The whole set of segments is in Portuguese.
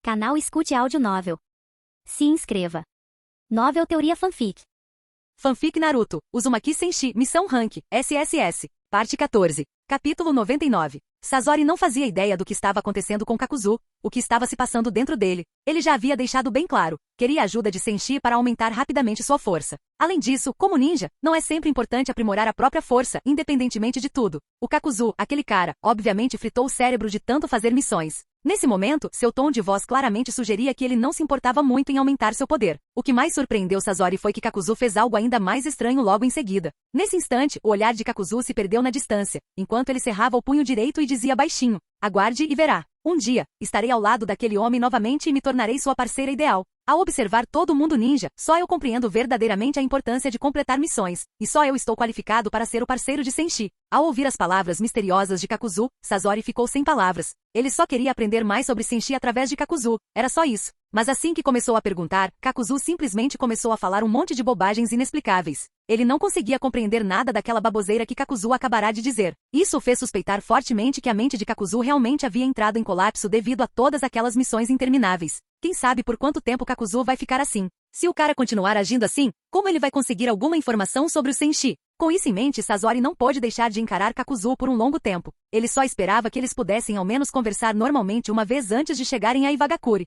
Canal Escute Áudio Novel. Se inscreva. Novel Teoria Fanfic. Fanfic Naruto, Uzumaki Senshi, Missão Rank, SSS, Parte 14, Capítulo 99. Sasori não fazia ideia do que estava acontecendo com Kakuzu, o que estava se passando dentro dele. Ele já havia deixado bem claro, queria a ajuda de Senshi para aumentar rapidamente sua força. Além disso, como ninja, não é sempre importante aprimorar a própria força, independentemente de tudo. O Kakuzu, aquele cara, obviamente fritou o cérebro de tanto fazer missões. Nesse momento, seu tom de voz claramente sugeria que ele não se importava muito em aumentar seu poder. O que mais surpreendeu Sasori foi que Kakuzu fez algo ainda mais estranho logo em seguida. Nesse instante, o olhar de Kakuzu se perdeu na distância, enquanto ele cerrava o punho direito e dizia baixinho: "Aguarde e verá. Um dia, estarei ao lado daquele homem novamente e me tornarei sua parceira ideal." Ao observar todo mundo ninja, só eu compreendo verdadeiramente a importância de completar missões, e só eu estou qualificado para ser o parceiro de Senshi. Ao ouvir as palavras misteriosas de Kakuzu, Sasori ficou sem palavras. Ele só queria aprender mais sobre Senshi através de Kakuzu, era só isso. Mas assim que começou a perguntar, Kakuzu simplesmente começou a falar um monte de bobagens inexplicáveis. Ele não conseguia compreender nada daquela baboseira que Kakuzu acabará de dizer. Isso o fez suspeitar fortemente que a mente de Kakuzu realmente havia entrado em colapso devido a todas aquelas missões intermináveis. Quem sabe por quanto tempo Kakuzu vai ficar assim? Se o cara continuar agindo assim, como ele vai conseguir alguma informação sobre o Senshi? Com isso em mente, Sasori não pôde deixar de encarar Kakuzu por um longo tempo. Ele só esperava que eles pudessem ao menos conversar normalmente uma vez antes de chegarem a Iwagakure.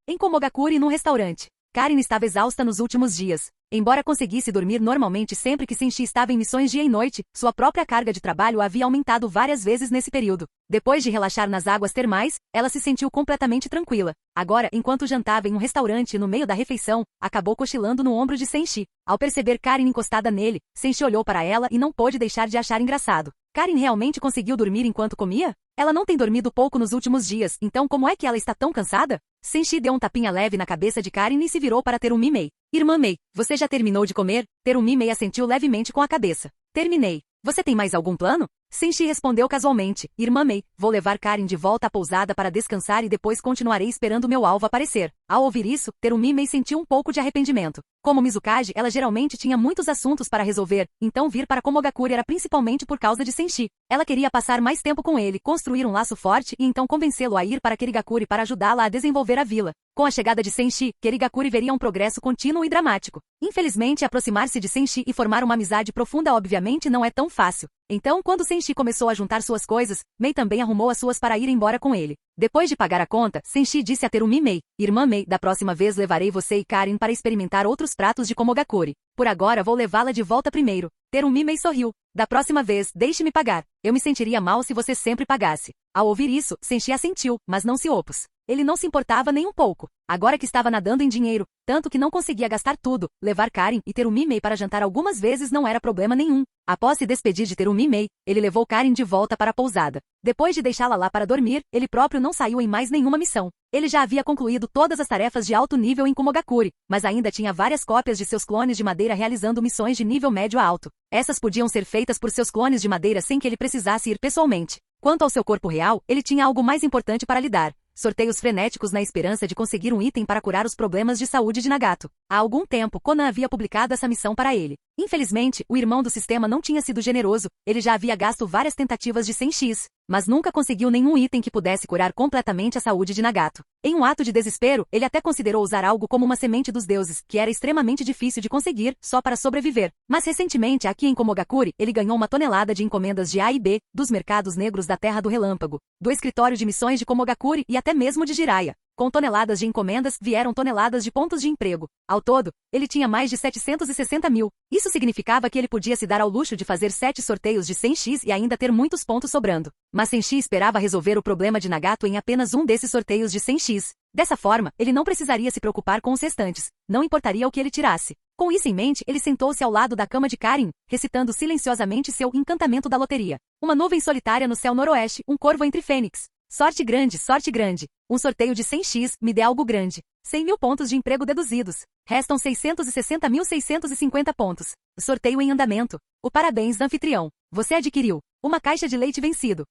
Em Komogakure, num restaurante, Karin estava exausta nos últimos dias. Embora conseguisse dormir normalmente sempre que Senshi estava em missões dia e noite, sua própria carga de trabalho havia aumentado várias vezes nesse período. Depois de relaxar nas águas termais, ela se sentiu completamente tranquila. Agora, enquanto jantava em um restaurante no meio da refeição, acabou cochilando no ombro de Senshi. Ao perceber Karin encostada nele, Senshi olhou para ela e não pôde deixar de achar engraçado. Karin realmente conseguiu dormir enquanto comia? Ela não tem dormido pouco nos últimos dias, então como é que ela está tão cansada? Senshi deu um tapinha leve na cabeça de Karin e se virou para Terumi Mei. "Irmã Mei, você já terminou de comer?" Terumi Mei assentiu levemente com a cabeça. "Terminei. Você tem mais algum plano?" Senshi respondeu casualmente: "Irmã Mei, vou levar Karin de volta à pousada para descansar e depois continuarei esperando meu alvo aparecer." Ao ouvir isso, Terumi Mei sentiu um pouco de arrependimento. Como Mizukage, ela geralmente tinha muitos assuntos para resolver, então vir para Komogakure era principalmente por causa de Senshi. Ela queria passar mais tempo com ele, construir um laço forte e então convencê-lo a ir para Kirigakure para ajudá-la a desenvolver a vila. Com a chegada de Senshi, Kirigakure veria um progresso contínuo e dramático. Infelizmente, aproximar-se de Senshi e formar uma amizade profunda obviamente não é tão fácil. Então, quando Senshi começou a juntar suas coisas, Mei também arrumou as suas para ir embora com ele. Depois de pagar a conta, Senshi disse a Terumi Mei: "Irmã Mei, da próxima vez levarei você e Karin para experimentar outros pratos de Komogakure. Por agora vou levá-la de volta primeiro." Terumi Mei sorriu. "Da próxima vez, deixe-me pagar. Eu me sentiria mal se você sempre pagasse." Ao ouvir isso, Senshi assentiu, mas não se opôs. Ele não se importava nem um pouco. Agora que estava nadando em dinheiro, tanto que não conseguia gastar tudo, levar Karin e Terumi Mei para jantar algumas vezes não era problema nenhum. Após se despedir de Terumi Mei, ele levou Karin de volta para a pousada. Depois de deixá-la lá para dormir, ele próprio não saiu em mais nenhuma missão. Ele já havia concluído todas as tarefas de alto nível em Komogakure, mas ainda tinha várias cópias de seus clones de madeira realizando missões de nível médio a alto. Essas podiam ser feitas por seus clones de madeira sem que ele precisasse ir pessoalmente. Quanto ao seu corpo real, ele tinha algo mais importante para lidar: sorteios frenéticos na esperança de conseguir um item para curar os problemas de saúde de Nagato. Há algum tempo, Konan havia publicado essa missão para ele. Infelizmente, o irmão do sistema não tinha sido generoso, ele já havia gasto várias tentativas de 100x, mas nunca conseguiu nenhum item que pudesse curar completamente a saúde de Nagato. Em um ato de desespero, ele até considerou usar algo como uma semente dos deuses, que era extremamente difícil de conseguir, só para sobreviver. Mas recentemente, aqui em Komogakure, ele ganhou uma tonelada de encomendas de A e B, dos mercados negros da Terra do Relâmpago, do escritório de missões de Komogakure e até mesmo de Jiraiya. Com toneladas de encomendas, vieram toneladas de pontos de emprego. Ao todo, ele tinha mais de 760 mil. Isso significava que ele podia se dar ao luxo de fazer 7 sorteios de 100x e ainda ter muitos pontos sobrando. Mas Senshi esperava resolver o problema de Nagato em apenas um desses sorteios de 100x. Dessa forma, ele não precisaria se preocupar com os restantes. Não importaria o que ele tirasse. Com isso em mente, ele sentou-se ao lado da cama de Karin, recitando silenciosamente seu encantamento da loteria. Uma nuvem solitária no céu noroeste, um corvo entre fênix. Sorte grande. Um sorteio de 100x, me dê algo grande. 100 mil pontos de emprego deduzidos. Restam 660.650 pontos. Sorteio em andamento. O parabéns, anfitrião. Você adquiriu uma caixa de leite vencido.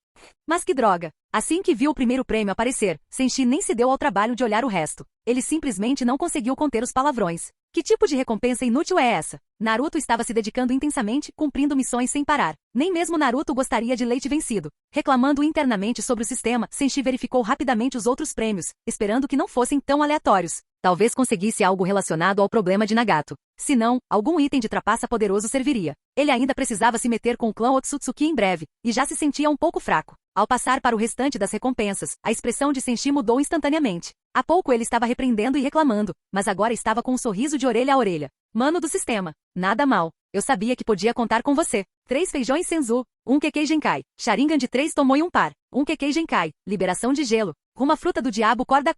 Mas que droga! Assim que viu o primeiro prêmio aparecer, Senshi nem se deu ao trabalho de olhar o resto. Ele simplesmente não conseguiu conter os palavrões. Que tipo de recompensa inútil é essa? Naruto estava se dedicando intensamente, cumprindo missões sem parar. Nem mesmo Naruto gostaria de leite vencido. Reclamando internamente sobre o sistema, Senshi verificou rapidamente os outros prêmios, esperando que não fossem tão aleatórios. Talvez conseguisse algo relacionado ao problema de Nagato. Se não, algum item de trapaça poderoso serviria. Ele ainda precisava se meter com o clã Otsutsuki em breve, e já se sentia um pouco fraco. Ao passar para o restante das recompensas, a expressão de Senshi mudou instantaneamente. Há pouco ele estava repreendendo e reclamando, mas agora estava com um sorriso de orelha a orelha. Mano do sistema. Nada mal. Eu sabia que podia contar com você. 3 feijões Senzu, 1 Kekkei Genkai. Sharingan de 3 tomou e 1 par. 1 Kekkei Genkai. Liberação de gelo. Uma fruta do diabo corda.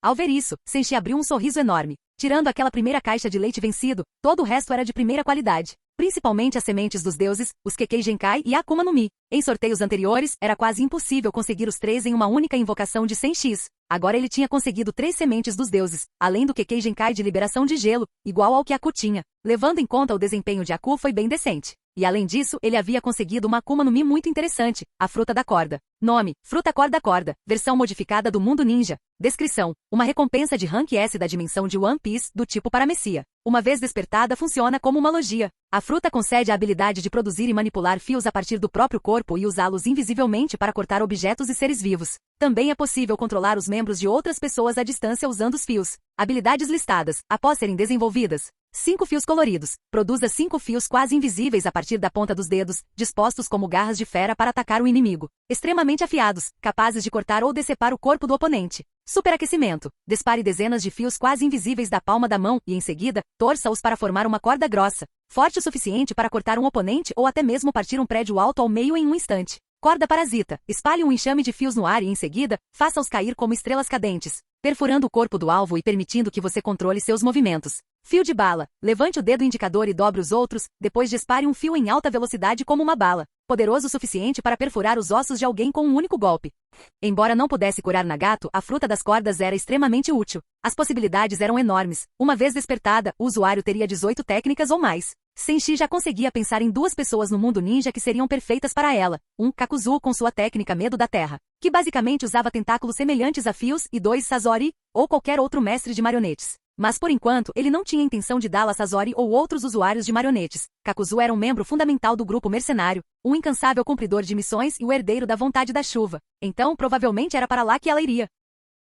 Ao ver isso, Senshi abriu um sorriso enorme. Tirando aquela primeira caixa de leite vencido, todo o resto era de primeira qualidade. Principalmente as sementes dos deuses, os Kekkei Genkai e a Akuma no Mi. Em sorteios anteriores, era quase impossível conseguir os 3 em uma única invocação de 100x. Agora ele tinha conseguido 3 sementes dos deuses, além do Kekkei Genkai de liberação de gelo, igual ao que Aku tinha. Levando em conta o desempenho de Aku foi bem decente. E além disso, ele havia conseguido uma Akuma no Mi muito interessante, a fruta da corda. Nome, fruta corda, versão modificada do mundo ninja. Descrição, uma recompensa de Rank S da dimensão de One Piece, do tipo Paramecia. Uma vez despertada funciona como uma logia. A fruta concede a habilidade de produzir e manipular fios a partir do próprio corpo e usá-los invisivelmente para cortar objetos e seres vivos. Também é possível controlar os membros de outras pessoas à distância usando os fios. Habilidades listadas, após serem desenvolvidas. 5 fios coloridos. Produza 5 fios quase invisíveis a partir da ponta dos dedos, dispostos como garras de fera para atacar o inimigo. Extremamente afiados, capazes de cortar ou decepar o corpo do oponente. Superaquecimento. Dispare dezenas de fios quase invisíveis da palma da mão e, em seguida, torça-os para formar uma corda grossa. Forte o suficiente para cortar um oponente ou até mesmo partir um prédio alto ao meio em um instante. Corda parasita. Espalhe um enxame de fios no ar e, em seguida, faça-os cair como estrelas cadentes, perfurando o corpo do alvo e permitindo que você controle seus movimentos. Fio de bala. Levante o dedo indicador e dobre os outros, depois dispare um fio em alta velocidade como uma bala. Poderoso o suficiente para perfurar os ossos de alguém com um único golpe. Embora não pudesse curar Nagato, a fruta das cordas era extremamente útil. As possibilidades eram enormes. Uma vez despertada, o usuário teria 18 técnicas ou mais. Senshi já conseguia pensar em 2 pessoas no mundo ninja que seriam perfeitas para ela. 1 Kakuzu com sua técnica Medo da Terra, que basicamente usava tentáculos semelhantes a fios, e 2 Sasori, ou qualquer outro mestre de marionetes. Mas por enquanto, ele não tinha intenção de dá-la a Sasori ou outros usuários de marionetes. Kakuzu era um membro fundamental do grupo mercenário, um incansável cumpridor de missões e o herdeiro da vontade da chuva. Então, provavelmente era para lá que ela iria.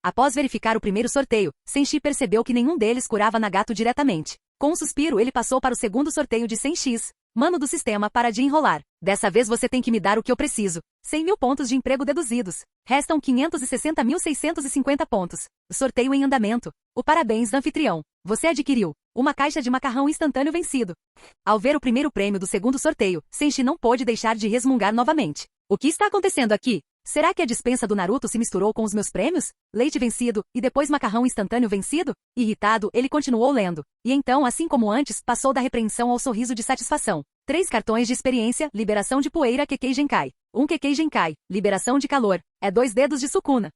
Após verificar o primeiro sorteio, Senshi percebeu que nenhum deles curava Nagato diretamente. Com um suspiro, ele passou para o segundo sorteio de 100x. Mano do sistema, para de enrolar. Dessa vez você tem que me dar o que eu preciso. 100.000 pontos de emprego deduzidos. Restam 560.650 pontos. Sorteio em andamento. O parabéns, anfitrião. Você adquiriu uma caixa de macarrão instantâneo vencido. Ao ver o primeiro prêmio do segundo sorteio, Senshi não pôde deixar de resmungar novamente. O que está acontecendo aqui? Será que a dispensa do Naruto se misturou com os meus prêmios? Leite vencido, e depois macarrão instantâneo vencido? Irritado, ele continuou lendo. E então, assim como antes, passou da repreensão ao sorriso de satisfação. 3 cartões de experiência, liberação de poeira Kekkei Genkai. 1 Kekkei Genkai, liberação de calor. É 2 dedos de Sukuna.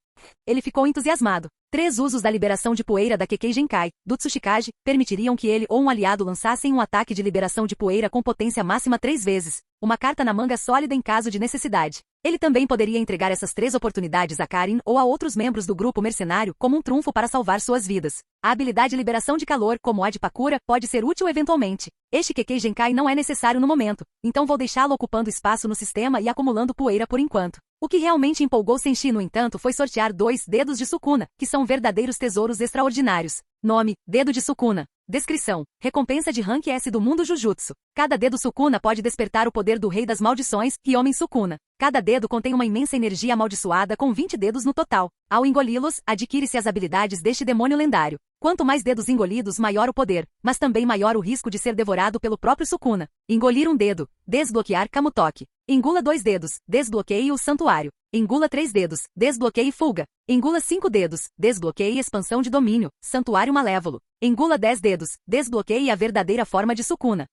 Ele ficou entusiasmado. 3 usos da liberação de poeira da Kekkei Genkai, do Tsuchikage, permitiriam que ele ou um aliado lançassem um ataque de liberação de poeira com potência máxima 3 vezes. Uma carta na manga sólida em caso de necessidade. Ele também poderia entregar essas 3 oportunidades a Karin ou a outros membros do grupo mercenário como um trunfo para salvar suas vidas. A habilidade liberação de calor, como a de Pakura, pode ser útil eventualmente. Este Kekkei Genkai não é necessário no momento, então vou deixá-lo ocupando espaço no sistema e acumulando poeira por enquanto. O que realmente empolgou Senshi, no entanto, foi sortear 2 dedos de Sukuna, que são verdadeiros tesouros extraordinários. Nome, dedo de Sukuna. Descrição, recompensa de Rank S do mundo Jujutsu. Cada dedo Sukuna pode despertar o poder do Rei das Maldições, e Homem Sukuna. Cada dedo contém uma imensa energia amaldiçoada com 20 dedos no total. Ao engoli-los, adquire-se as habilidades deste demônio lendário. Quanto mais dedos engolidos, maior o poder, mas também maior o risco de ser devorado pelo próprio Sukuna. Engolir um dedo. Desbloquear Kamutoki. Engula 2 dedos. Desbloqueie o Santuário. Engula 3 dedos. Desbloqueie Fuga. Engula 5 dedos. Desbloqueie Expansão de Domínio. Santuário Malévolo. Engula 10 dedos. Desbloqueie a verdadeira forma de Sukuna.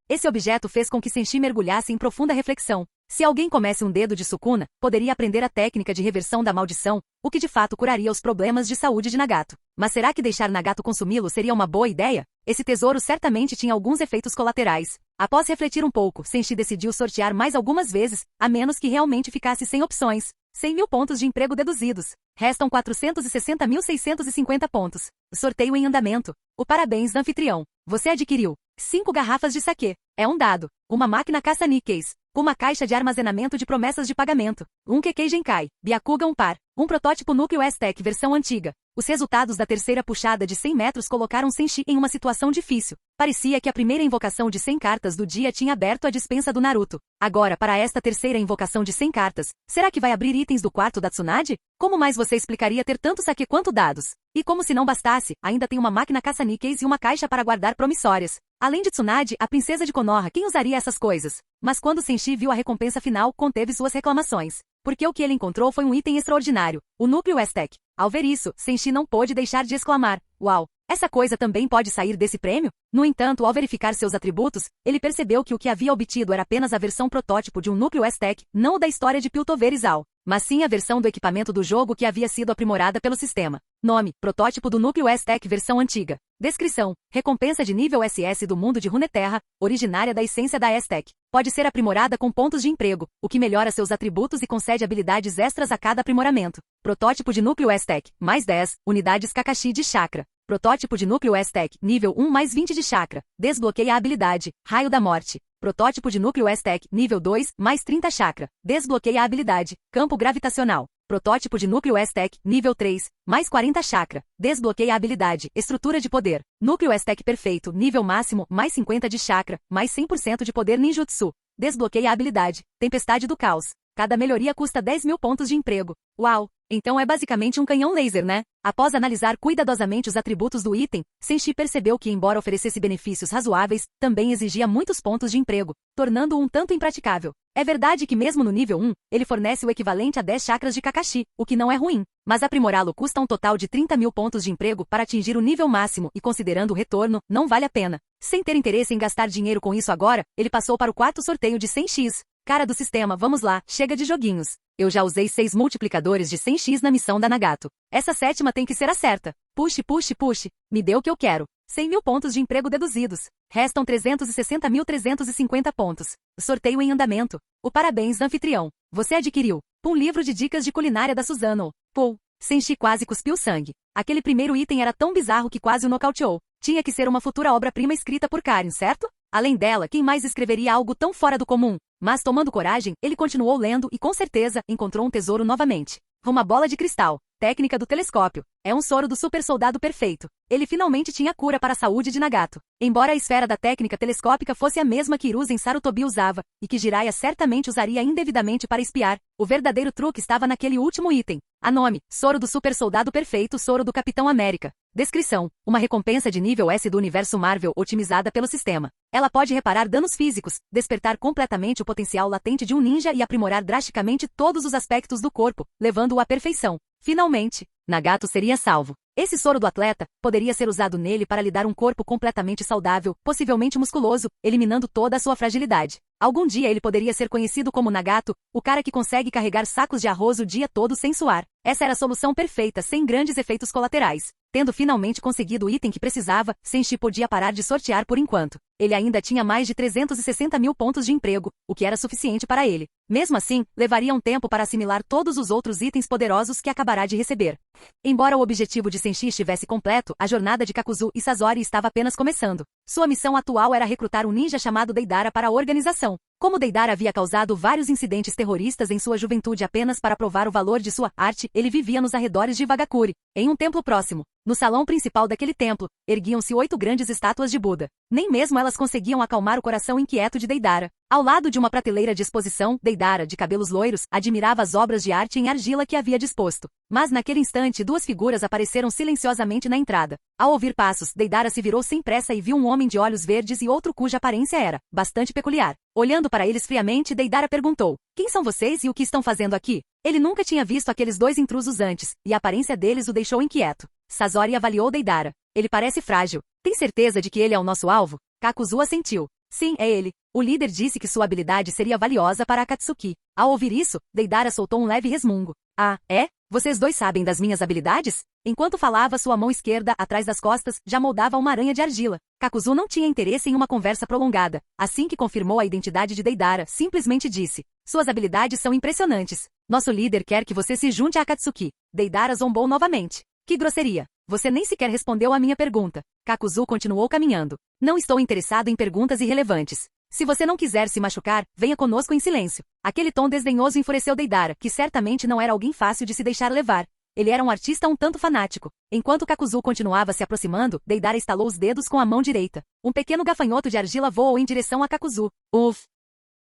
Esse objeto fez com que Senshi mergulhasse em profunda reflexão. Se alguém comesse um dedo de Sukuna, poderia aprender a técnica de reversão da maldição, o que de fato curaria os problemas de saúde de Nagato. Mas será que deixar Nagato consumi-lo seria uma boa ideia? Esse tesouro certamente tinha alguns efeitos colaterais. Após refletir um pouco, Senshi decidiu sortear mais algumas vezes, a menos que realmente ficasse sem opções. 100 mil pontos de emprego deduzidos. Restam 460.650 pontos. Sorteio em andamento. O parabéns do anfitrião. Você adquiriu 5 garrafas de saquê. É um dado. Uma máquina caça-níqueis. Uma caixa de armazenamento de promessas de pagamento. Um Kekkei Genkai. Byakugan um par. Um protótipo núcleo S-Tech versão antiga. Os resultados da terceira puxada de 100 metros colocaram Senshi em uma situação difícil. Parecia que a primeira invocação de 100 cartas do dia tinha aberto a dispensa do Naruto. Agora, para esta terceira invocação de 100 cartas, será que vai abrir itens do quarto da Tsunade? Como mais você explicaria ter tanto saque quanto dados? E como se não bastasse, ainda tem uma máquina caça-níqueis e uma caixa para guardar promissórias. Além de Tsunade, a princesa de Konoha, quem usaria essas coisas? Mas quando Senshi viu a recompensa final, conteve suas reclamações. Porque o que ele encontrou foi um item extraordinário, o núcleo S-Tech. Ao ver isso, Senshi não pôde deixar de exclamar: "Uau! Essa coisa também pode sair desse prêmio?" No entanto, ao verificar seus atributos, ele percebeu que o que havia obtido era apenas a versão protótipo de um núcleo S-Tech, não o da história de Piltover Izal, mas sim a versão do equipamento do jogo que havia sido aprimorada pelo sistema. Nome: protótipo do núcleo S-Tech versão antiga. Descrição: recompensa de nível SS do mundo de Runeterra, originária da essência da S-Tech. Pode ser aprimorada com pontos de emprego, o que melhora seus atributos e concede habilidades extras a cada aprimoramento. Protótipo de núcleo S-Tech, mais 10, unidades Kakashi de chakra. Protótipo de núcleo S-Tech, nível 1 mais 20 de chakra. Desbloqueia a habilidade, Raio da Morte. Protótipo de núcleo S-Tech, nível 2, mais 30 chakra. Desbloqueia a habilidade, Campo Gravitacional. Protótipo de núcleo S-Tech, nível 3, mais 40 chakra. Desbloqueia a habilidade, Estrutura de Poder. Núcleo S-Tech perfeito, nível máximo, mais 50 de chakra, mais 100% de poder ninjutsu. Desbloqueia a habilidade, Tempestade do Caos. Cada melhoria custa 10 mil pontos de emprego. Uau! Então é basicamente um canhão laser, né? Após analisar cuidadosamente os atributos do item, Senshi percebeu que, embora oferecesse benefícios razoáveis, também exigia muitos pontos de emprego, tornando-o um tanto impraticável. É verdade que mesmo no nível 1, ele fornece o equivalente a 10 chakras de Kakashi, o que não é ruim, mas aprimorá-lo custa um total de 30 mil pontos de emprego para atingir o nível máximo e considerando o retorno, não vale a pena. Sem ter interesse em gastar dinheiro com isso agora, ele passou para o quarto sorteio de 100x. Cara do sistema, vamos lá, chega de joguinhos. Eu já usei 6 multiplicadores de 100x na missão da Nagato. Essa sétima tem que ser a certa. Puxe, puxe, puxe. Me dê o que eu quero. 100 mil pontos de emprego deduzidos. Restam 360.350 pontos. Sorteio em andamento. O parabéns do anfitrião. Você adquiriu um livro de dicas de culinária da Suzano. Pô, Senshi quase cuspiu sangue. Aquele primeiro item era tão bizarro que quase o nocauteou. Tinha que ser uma futura obra-prima escrita por Karen, certo? Além dela, quem mais escreveria algo tão fora do comum? Mas tomando coragem, ele continuou lendo e com certeza encontrou um tesouro novamente. Uma bola de cristal. Técnica do telescópio. É um soro do super soldado perfeito. Ele finalmente tinha cura para a saúde de Nagato. Embora a esfera da técnica telescópica fosse a mesma que Hiruzen Sarutobi usava, e que Jiraiya certamente usaria indevidamente para espiar, o verdadeiro truque estava naquele último item. A nome: Soro do super soldado perfeito, Soro do Capitão América. Descrição: uma recompensa de nível S do universo Marvel otimizada pelo sistema. Ela pode reparar danos físicos, despertar completamente o potencial latente de um ninja e aprimorar drasticamente todos os aspectos do corpo, levando-o à perfeição. Finalmente, Nagato seria salvo. Esse soro do atleta poderia ser usado nele para lhe dar um corpo completamente saudável, possivelmente musculoso, eliminando toda a sua fragilidade. Algum dia ele poderia ser conhecido como Nagato, o cara que consegue carregar sacos de arroz o dia todo sem suar. Essa era a solução perfeita, sem grandes efeitos colaterais. Tendo finalmente conseguido o item que precisava, Senshi podia parar de sortear por enquanto. Ele ainda tinha mais de 360 mil pontos de emprego, o que era suficiente para ele. Mesmo assim, levaria um tempo para assimilar todos os outros itens poderosos que acabará de receber. Embora o objetivo de Senshi estivesse completo, a jornada de Kakuzu e Sasori estava apenas começando. Sua missão atual era recrutar um ninja chamado Deidara para a organização. Como Deidara havia causado vários incidentes terroristas em sua juventude apenas para provar o valor de sua arte, ele vivia nos arredores de Vagakuri, em um templo próximo. No salão principal daquele templo, erguiam-se 8 grandes estátuas de Buda. Nem mesmo elas conseguiam acalmar o coração inquieto de Deidara. Ao lado de uma prateleira de exposição, Deidara, de cabelos loiros, admirava as obras de arte em argila que havia disposto. Mas naquele instante 2 figuras apareceram silenciosamente na entrada. Ao ouvir passos, Deidara se virou sem pressa e viu um homem de olhos verdes e outro cuja aparência era bastante peculiar. Olhando para eles friamente, Deidara perguntou: "Quem são vocês e o que estão fazendo aqui?" Ele nunca tinha visto aqueles 2 intrusos antes, e a aparência deles o deixou inquieto. Sasori avaliou Deidara. "Ele parece frágil. Tem certeza de que ele é o nosso alvo?" Kakuzu assentiu. "Sim, é ele. O líder disse que sua habilidade seria valiosa para Akatsuki." Ao ouvir isso, Deidara soltou um leve resmungo. "Ah, é? Vocês 2 sabem das minhas habilidades?" Enquanto falava, sua mão esquerda, atrás das costas, já moldava uma aranha de argila. Kakuzu não tinha interesse em uma conversa prolongada. Assim que confirmou a identidade de Deidara, simplesmente disse: "Suas habilidades são impressionantes. Nosso líder quer que você se junte a Akatsuki. Deidara zombou novamente. Que grosseria. Você nem sequer respondeu à minha pergunta. Kakuzu continuou caminhando. Não estou interessado em perguntas irrelevantes. Se você não quiser se machucar, venha conosco em silêncio. Aquele tom desdenhoso enfureceu Deidara, que certamente não era alguém fácil de se deixar levar. Ele era um artista um tanto fanático. Enquanto Kakuzu continuava se aproximando, Deidara estalou os dedos com a mão direita. Um pequeno gafanhoto de argila voou em direção a Kakuzu. Uff!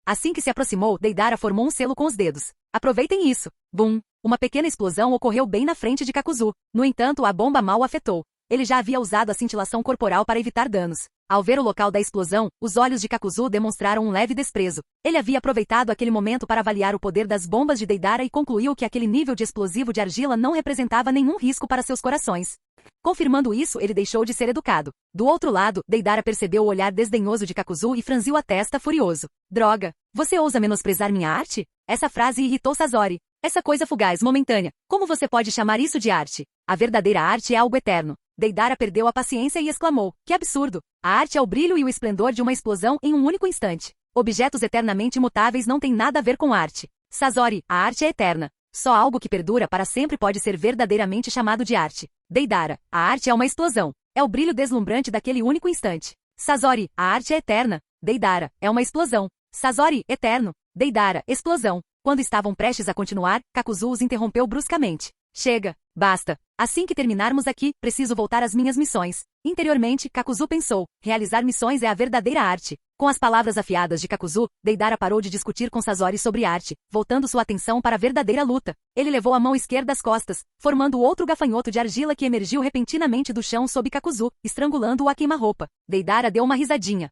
Assim que se aproximou, Deidara formou um selo com os dedos. Aproveitem isso! Bum! Uma pequena explosão ocorreu bem na frente de Kakuzu. No entanto, a bomba mal o afetou. Ele já havia usado a cintilação corporal para evitar danos. Ao ver o local da explosão, os olhos de Kakuzu demonstraram um leve desprezo. Ele havia aproveitado aquele momento para avaliar o poder das bombas de Deidara e concluiu que aquele nível de explosivo de argila não representava nenhum risco para seus corações. Confirmando isso, ele deixou de ser educado. Do outro lado, Deidara percebeu o olhar desdenhoso de Kakuzu e franziu a testa furioso. Droga! Você ousa menosprezar minha arte? Essa frase irritou Sasori. Essa coisa fugaz, momentânea. Como você pode chamar isso de arte? A verdadeira arte é algo eterno. Deidara perdeu a paciência e exclamou. Que absurdo! A arte é o brilho e o esplendor de uma explosão em um único instante. Objetos eternamente imutáveis não têm nada a ver com arte. Sasori, a arte é eterna. Só algo que perdura para sempre pode ser verdadeiramente chamado de arte. Deidara, a arte é uma explosão. É o brilho deslumbrante daquele único instante. Sasori, a arte é eterna. Deidara, é uma explosão. Sasori, eterno. Deidara, explosão. Quando estavam prestes a continuar, Kakuzu os interrompeu bruscamente. Chega, basta. Assim que terminarmos aqui, preciso voltar às minhas missões. Interiormente, Kakuzu pensou, realizar missões é a verdadeira arte. Com as palavras afiadas de Kakuzu, Deidara parou de discutir com Sasori sobre arte, voltando sua atenção para a verdadeira luta. Ele levou a mão esquerda às costas, formando outro gafanhoto de argila que emergiu repentinamente do chão sob Kakuzu, estrangulando-o a queima-roupa. Deidara deu uma risadinha.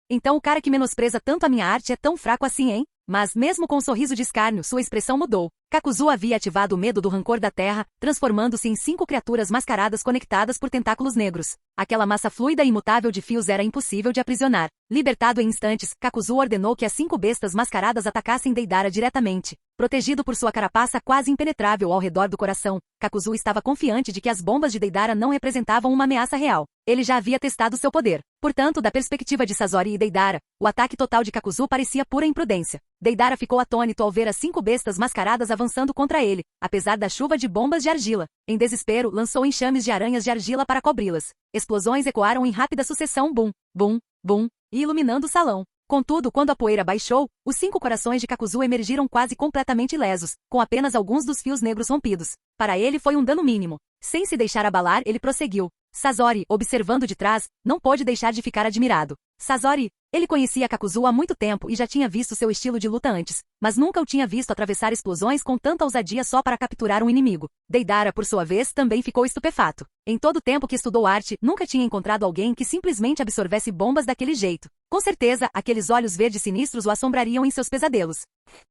Então o cara que menospreza tanto a minha arte é tão fraco assim, hein? Mas mesmo com um sorriso de escárnio, sua expressão mudou. Kakuzu havia ativado o medo do rancor da terra, transformando-se em 5 criaturas mascaradas conectadas por tentáculos negros. Aquela massa fluida e imutável de fios era impossível de aprisionar. Libertado em instantes, Kakuzu ordenou que as 5 bestas mascaradas atacassem Deidara diretamente. Protegido por sua carapaça quase impenetrável ao redor do coração, Kakuzu estava confiante de que as bombas de Deidara não representavam uma ameaça real. Ele já havia testado seu poder. Portanto, da perspectiva de Sasori e Deidara, o ataque total de Kakuzu parecia pura imprudência. Deidara ficou atônito ao ver as 5 bestas mascaradas avançando contra ele, apesar da chuva de bombas de argila. Em desespero, lançou enxames de aranhas de argila para cobri-las. Explosões ecoaram em rápida sucessão bum, bum, bum, e iluminando o salão. Contudo, quando a poeira baixou, os 5 corações de Kakuzu emergiram quase completamente ilesos, com apenas alguns dos fios negros rompidos. Para ele foi um dano mínimo. Sem se deixar abalar, ele prosseguiu. Sasori, observando de trás, não pôde deixar de ficar admirado. Sasori, ele conhecia Kakuzu há muito tempo e já tinha visto seu estilo de luta antes, mas nunca o tinha visto atravessar explosões com tanta ousadia só para capturar um inimigo. Deidara, por sua vez, também ficou estupefato. Em todo o tempo que estudou arte, nunca tinha encontrado alguém que simplesmente absorvesse bombas daquele jeito. Com certeza, aqueles olhos verdes sinistros o assombrariam em seus pesadelos.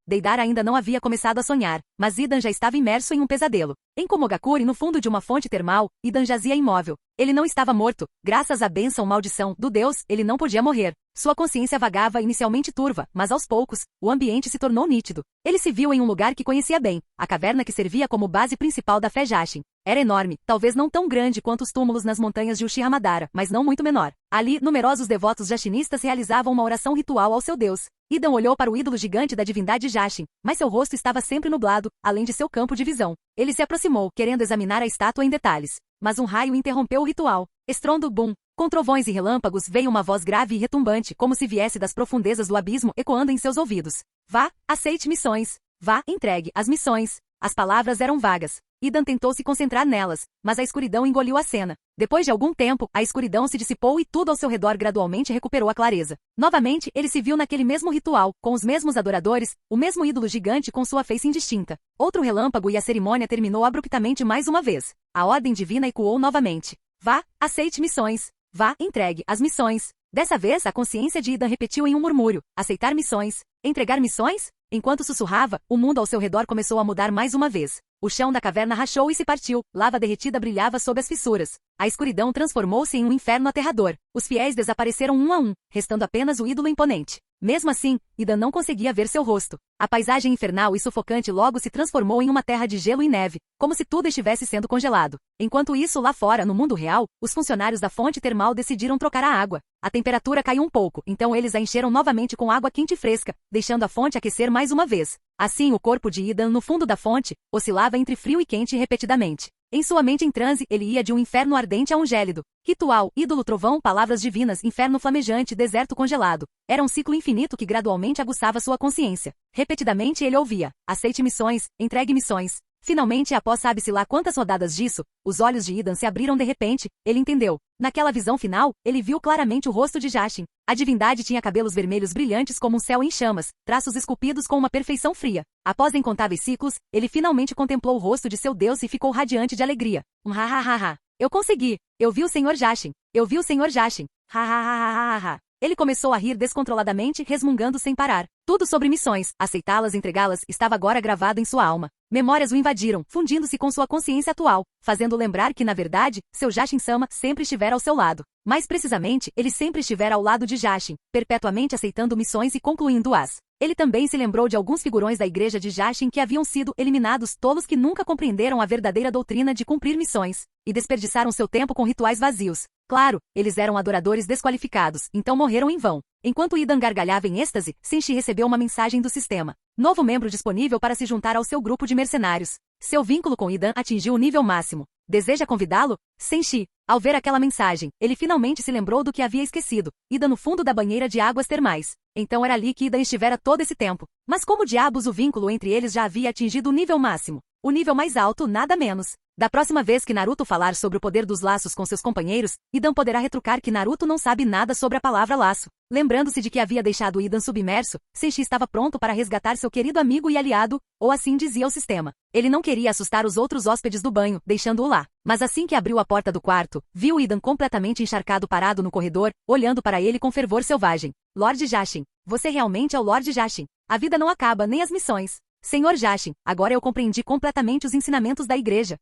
Deidara ainda não havia começado a sonhar, mas Idan já estava imerso em um pesadelo. Em Komogakure, no fundo de uma fonte termal, Idan jazia imóvel. Ele não estava morto. Graças à bênção maldição do deus, ele não podia morrer. Sua consciência vagava inicialmente turva, mas aos poucos, o ambiente se tornou nítido. Ele se viu em um lugar que conhecia bem, a caverna que servia como base principal da fé Jashin. Era enorme, talvez não tão grande quanto os túmulos nas montanhas de Uchiha Madara, mas não muito menor. Ali, numerosos devotos jashinistas realizavam uma oração ritual ao seu deus. Idan olhou para o ídolo gigante da divindade Jashin, mas seu rosto estava sempre nublado, além de seu campo de visão. Ele se aproximou, querendo examinar a estátua em detalhes. Mas um raio interrompeu o ritual. Estrondo bum. Com trovões e relâmpagos veio uma voz grave e retumbante, como se viesse das profundezas do abismo, ecoando em seus ouvidos. Vá, aceite missões. Vá, entregue as missões. As palavras eram vagas. Idan tentou se concentrar nelas, mas a escuridão engoliu a cena. Depois de algum tempo, a escuridão se dissipou e tudo ao seu redor gradualmente recuperou a clareza. Novamente, ele se viu naquele mesmo ritual, com os mesmos adoradores, o mesmo ídolo gigante com sua face indistinta. Outro relâmpago e a cerimônia terminou abruptamente mais uma vez. A ordem divina ecoou novamente. Vá, aceite missões. Vá, entregue as missões. Dessa vez, a consciência de Idan repetiu em um murmúrio. Aceitar missões. Entregar missões? Enquanto sussurrava, o mundo ao seu redor começou a mudar mais uma vez. O chão da caverna rachou e se partiu, lava derretida brilhava sob as fissuras. A escuridão transformou-se em um inferno aterrador. Os fiéis desapareceram um a um, restando apenas o ídolo imponente. Mesmo assim, Idan não conseguia ver seu rosto. A paisagem infernal e sufocante logo se transformou em uma terra de gelo e neve, como se tudo estivesse sendo congelado. Enquanto isso, lá fora, no mundo real, os funcionários da fonte termal decidiram trocar a água. A temperatura caiu um pouco, então eles a encheram novamente com água quente e fresca, deixando a fonte aquecer mais uma vez. Assim, o corpo de Idan no fundo da fonte oscilava entre frio e quente repetidamente. Em sua mente em transe, ele ia de um inferno ardente a um gélido. Ritual, ídolo trovão, palavras divinas, inferno flamejante, deserto congelado. Era um ciclo infinito que gradualmente aguçava sua consciência. Repetidamente ele ouvia: aceite missões, entregue missões. Finalmente, após sabe-se lá quantas rodadas disso, os olhos de Idan se abriram de repente, ele entendeu. Naquela visão final, ele viu claramente o rosto de Jashin. A divindade tinha cabelos vermelhos brilhantes como um céu em chamas, traços esculpidos com uma perfeição fria. Após incontáveis ciclos, ele finalmente contemplou o rosto de seu Deus e ficou radiante de alegria. Ha ha ha ha. Eu consegui! Eu vi o Senhor Jashin! Eu vi o Senhor Jashin! Ha ha ha ha ha ha. Ele começou a rir descontroladamente, resmungando sem parar. Tudo sobre missões, aceitá-las, entregá-las, estava agora gravado em sua alma. Memórias o invadiram, fundindo-se com sua consciência atual, fazendo lembrar que, na verdade, seu Jashin-sama sempre estivera ao seu lado. Mais precisamente, ele sempre estivera ao lado de Jashin, perpetuamente aceitando missões e concluindo-as. Ele também se lembrou de alguns figurões da igreja de Jashin que haviam sido eliminados, tolos que nunca compreenderam a verdadeira doutrina de cumprir missões, e desperdiçaram seu tempo com rituais vazios. Claro, eles eram adoradores desqualificados, então morreram em vão. Enquanto Idan gargalhava em êxtase, Senshi recebeu uma mensagem do sistema. Novo membro disponível para se juntar ao seu grupo de mercenários. Seu vínculo com Idan atingiu o nível máximo. Deseja convidá-lo? Senshi. Ao ver aquela mensagem, ele finalmente se lembrou do que havia esquecido. Idan no fundo da banheira de águas termais. Então era ali que Idan estivera todo esse tempo. Mas como diabos o vínculo entre eles já havia atingido o nível máximo? O nível mais alto, nada menos. Da próxima vez que Naruto falar sobre o poder dos laços com seus companheiros, Idan poderá retrucar que Naruto não sabe nada sobre a palavra laço. Lembrando-se de que havia deixado Idan submerso, Senshi estava pronto para resgatar seu querido amigo e aliado, ou assim dizia o sistema. Ele não queria assustar os outros hóspedes do banho, deixando-o lá. Mas assim que abriu a porta do quarto, viu Idan completamente encharcado parado no corredor, olhando para ele com fervor selvagem. Lord Jashin, você realmente é o Lord Jashin. A vida não acaba, nem as missões. Senhor Jashin, agora eu compreendi completamente os ensinamentos da igreja.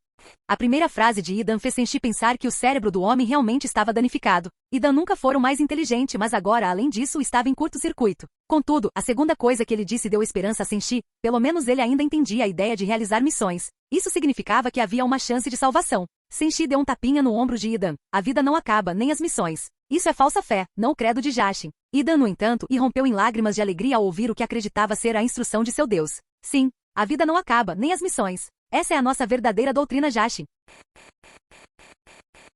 A primeira frase de Idan fez Senshi pensar que o cérebro do homem realmente estava danificado. Idan nunca fora o mais inteligente, mas agora, além disso, estava em curto-circuito. Contudo, a segunda coisa que ele disse deu esperança a Senshi, pelo menos ele ainda entendia a ideia de realizar missões. Isso significava que havia uma chance de salvação. Senshi deu um tapinha no ombro de Idan. A vida não acaba, nem as missões. Isso é falsa fé, não o credo de Jashin. Idan, no entanto, irrompeu em lágrimas de alegria ao ouvir o que acreditava ser a instrução de seu Deus. Sim, a vida não acaba, nem as missões. Essa é a nossa verdadeira doutrina Jashin.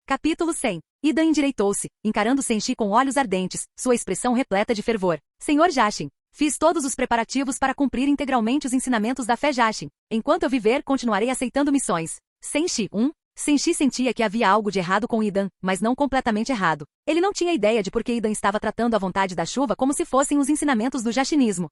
Capítulo 100. Idan endireitou-se, encarando Senshi com olhos ardentes, sua expressão repleta de fervor. Senhor Jashin, fiz todos os preparativos para cumprir integralmente os ensinamentos da fé Jashin. Enquanto eu viver, continuarei aceitando missões. Senshi, Senshi sentia que havia algo de errado com Idan, mas não completamente errado. Ele não tinha ideia de por que Idan estava tratando a vontade da chuva como se fossem os ensinamentos do Jashinismo.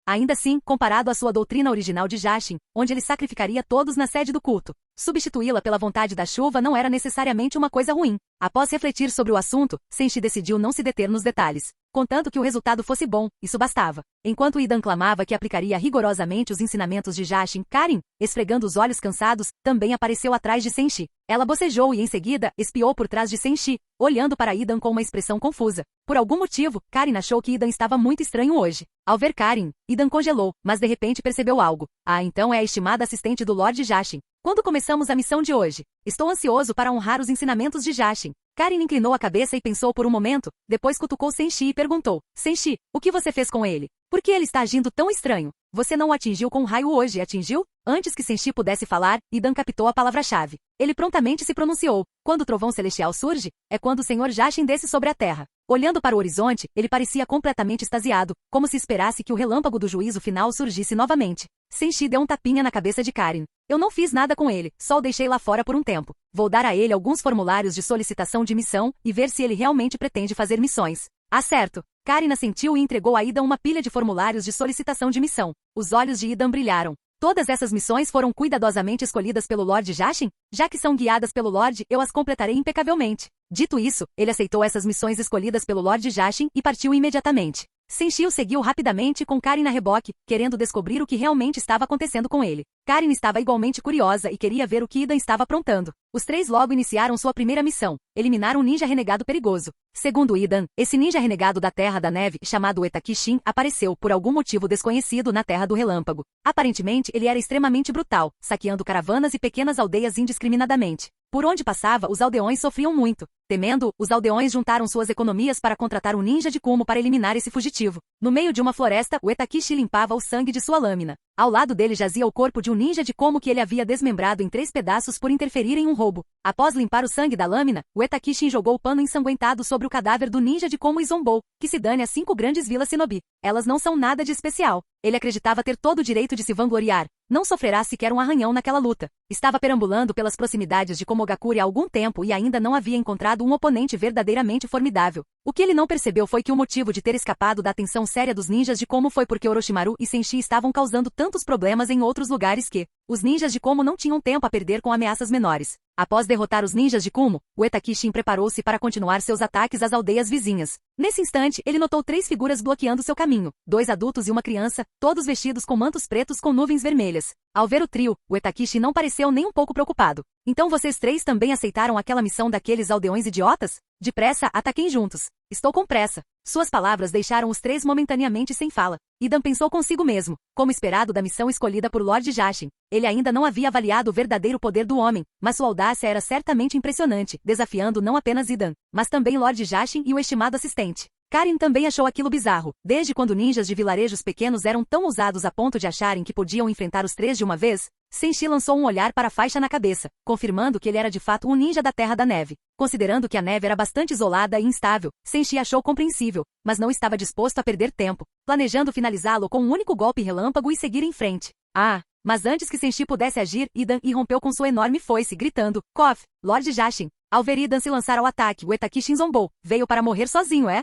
Ainda assim, comparado à sua doutrina original de Jashin, onde ele sacrificaria todos na sede do culto, substituí-la pela vontade da chuva não era necessariamente uma coisa ruim. Após refletir sobre o assunto, Senshi decidiu não se deter nos detalhes. Contanto que o resultado fosse bom, isso bastava. Enquanto Idan clamava que aplicaria rigorosamente os ensinamentos de Jashin, Karin, esfregando os olhos cansados, também apareceu atrás de Senshi. Ela bocejou e, em seguida, espiou por trás de Senshi, olhando para Idan com uma expressão confusa. Por algum motivo, Karin achou que Idan estava muito estranho hoje. Ao ver Karin, Idan congelou, mas de repente percebeu algo. Ah, então é a estimada assistente do Lord Jashin. Quando começamos a missão de hoje? Estou ansioso para honrar os ensinamentos de Jashin. Karin inclinou a cabeça e pensou por um momento, depois cutucou Senshi e perguntou: Senshi, o que você fez com ele? Por que ele está agindo tão estranho? Você não o atingiu com um raio hoje, atingiu? Antes que Senshi pudesse falar, Idan captou a palavra-chave. Ele prontamente se pronunciou. Quando o trovão celestial surge, é quando o Senhor Jashin desce sobre a terra. Olhando para o horizonte, ele parecia completamente extasiado, como se esperasse que o relâmpago do juízo final surgisse novamente. Senshi deu um tapinha na cabeça de Karin. Eu não fiz nada com ele, só o deixei lá fora por um tempo. Vou dar a ele alguns formulários de solicitação de missão e ver se ele realmente pretende fazer missões. Ah, certo. Karin assentiu e entregou a Idan uma pilha de formulários de solicitação de missão. Os olhos de Idan brilharam. Todas essas missões foram cuidadosamente escolhidas pelo Lord Jashin? Já que são guiadas pelo Lord, eu as completarei impecavelmente. Dito isso, ele aceitou essas missões escolhidas pelo Lord Jashin e partiu imediatamente. Senshi o seguiu rapidamente com Karin a reboque, querendo descobrir o que realmente estava acontecendo com ele. Karin estava igualmente curiosa e queria ver o que Idan estava aprontando. Os três logo iniciaram sua primeira missão, eliminar um ninja renegado perigoso. Segundo Idan, esse ninja renegado da Terra da Neve, chamado Uetaki-shin, apareceu, por algum motivo desconhecido, na Terra do Relâmpago. Aparentemente, ele era extremamente brutal, saqueando caravanas e pequenas aldeias indiscriminadamente. Por onde passava, os aldeões sofriam muito. Temendo, os aldeões juntaram suas economias para contratar um ninja de Kumo para eliminar esse fugitivo. No meio de uma floresta, Uetakishi limpava o sangue de sua lâmina. Ao lado dele jazia o corpo de um ninja de Kumo que ele havia desmembrado em 3 pedaços por interferir em um roubo. Após limpar o sangue da lâmina, Uetakishi jogou o pano ensanguentado sobre o cadáver do ninja de Kumo e zombou, que se dane as 5 grandes vilas Shinobi. Elas não são nada de especial. Ele acreditava ter todo o direito de se vangloriar. Não sofrerá sequer um arranhão naquela luta. Estava perambulando pelas proximidades de Komogakure há algum tempo e ainda não havia encontrado um oponente verdadeiramente formidável. O que ele não percebeu foi que o motivo de ter escapado da atenção séria dos ninjas de Komo foi porque Orochimaru e Senshi estavam causando tantos problemas em outros lugares que os ninjas de Komo não tinham tempo a perder com ameaças menores. Após derrotar os ninjas de Kumo, Uetakishi preparou-se para continuar seus ataques às aldeias vizinhas. Nesse instante, ele notou 3 figuras bloqueando seu caminho, 2 adultos e uma criança, todos vestidos com mantos pretos com nuvens vermelhas. Ao ver o trio, Uetakishi não pareceu nem um pouco preocupado. Então vocês 3 também aceitaram aquela missão daqueles aldeões idiotas? Depressa, ataquem juntos. Estou com pressa. Suas palavras deixaram os 3 momentaneamente sem fala. Idan pensou consigo mesmo, como esperado da missão escolhida por Lord Jashin. Ele ainda não havia avaliado o verdadeiro poder do homem, mas sua audácia era certamente impressionante, desafiando não apenas Idan, mas também Lord Jashin e o estimado assistente. Karin também achou aquilo bizarro. Desde quando ninjas de vilarejos pequenos eram tão ousados a ponto de acharem que podiam enfrentar os 3 de uma vez, Senshi lançou um olhar para a faixa na cabeça, confirmando que ele era de fato um ninja da Terra da Neve. Considerando que a neve era bastante isolada e instável, Senshi achou compreensível, mas não estava disposto a perder tempo, planejando finalizá-lo com um único golpe relâmpago e seguir em frente. Mas antes que Senshi pudesse agir, Idan irrompeu com sua enorme foice, gritando, "Kof, Lord Jashin!" Ao ver Idan se lançar ao ataque, Uetakishi zombou. Veio para morrer sozinho, é?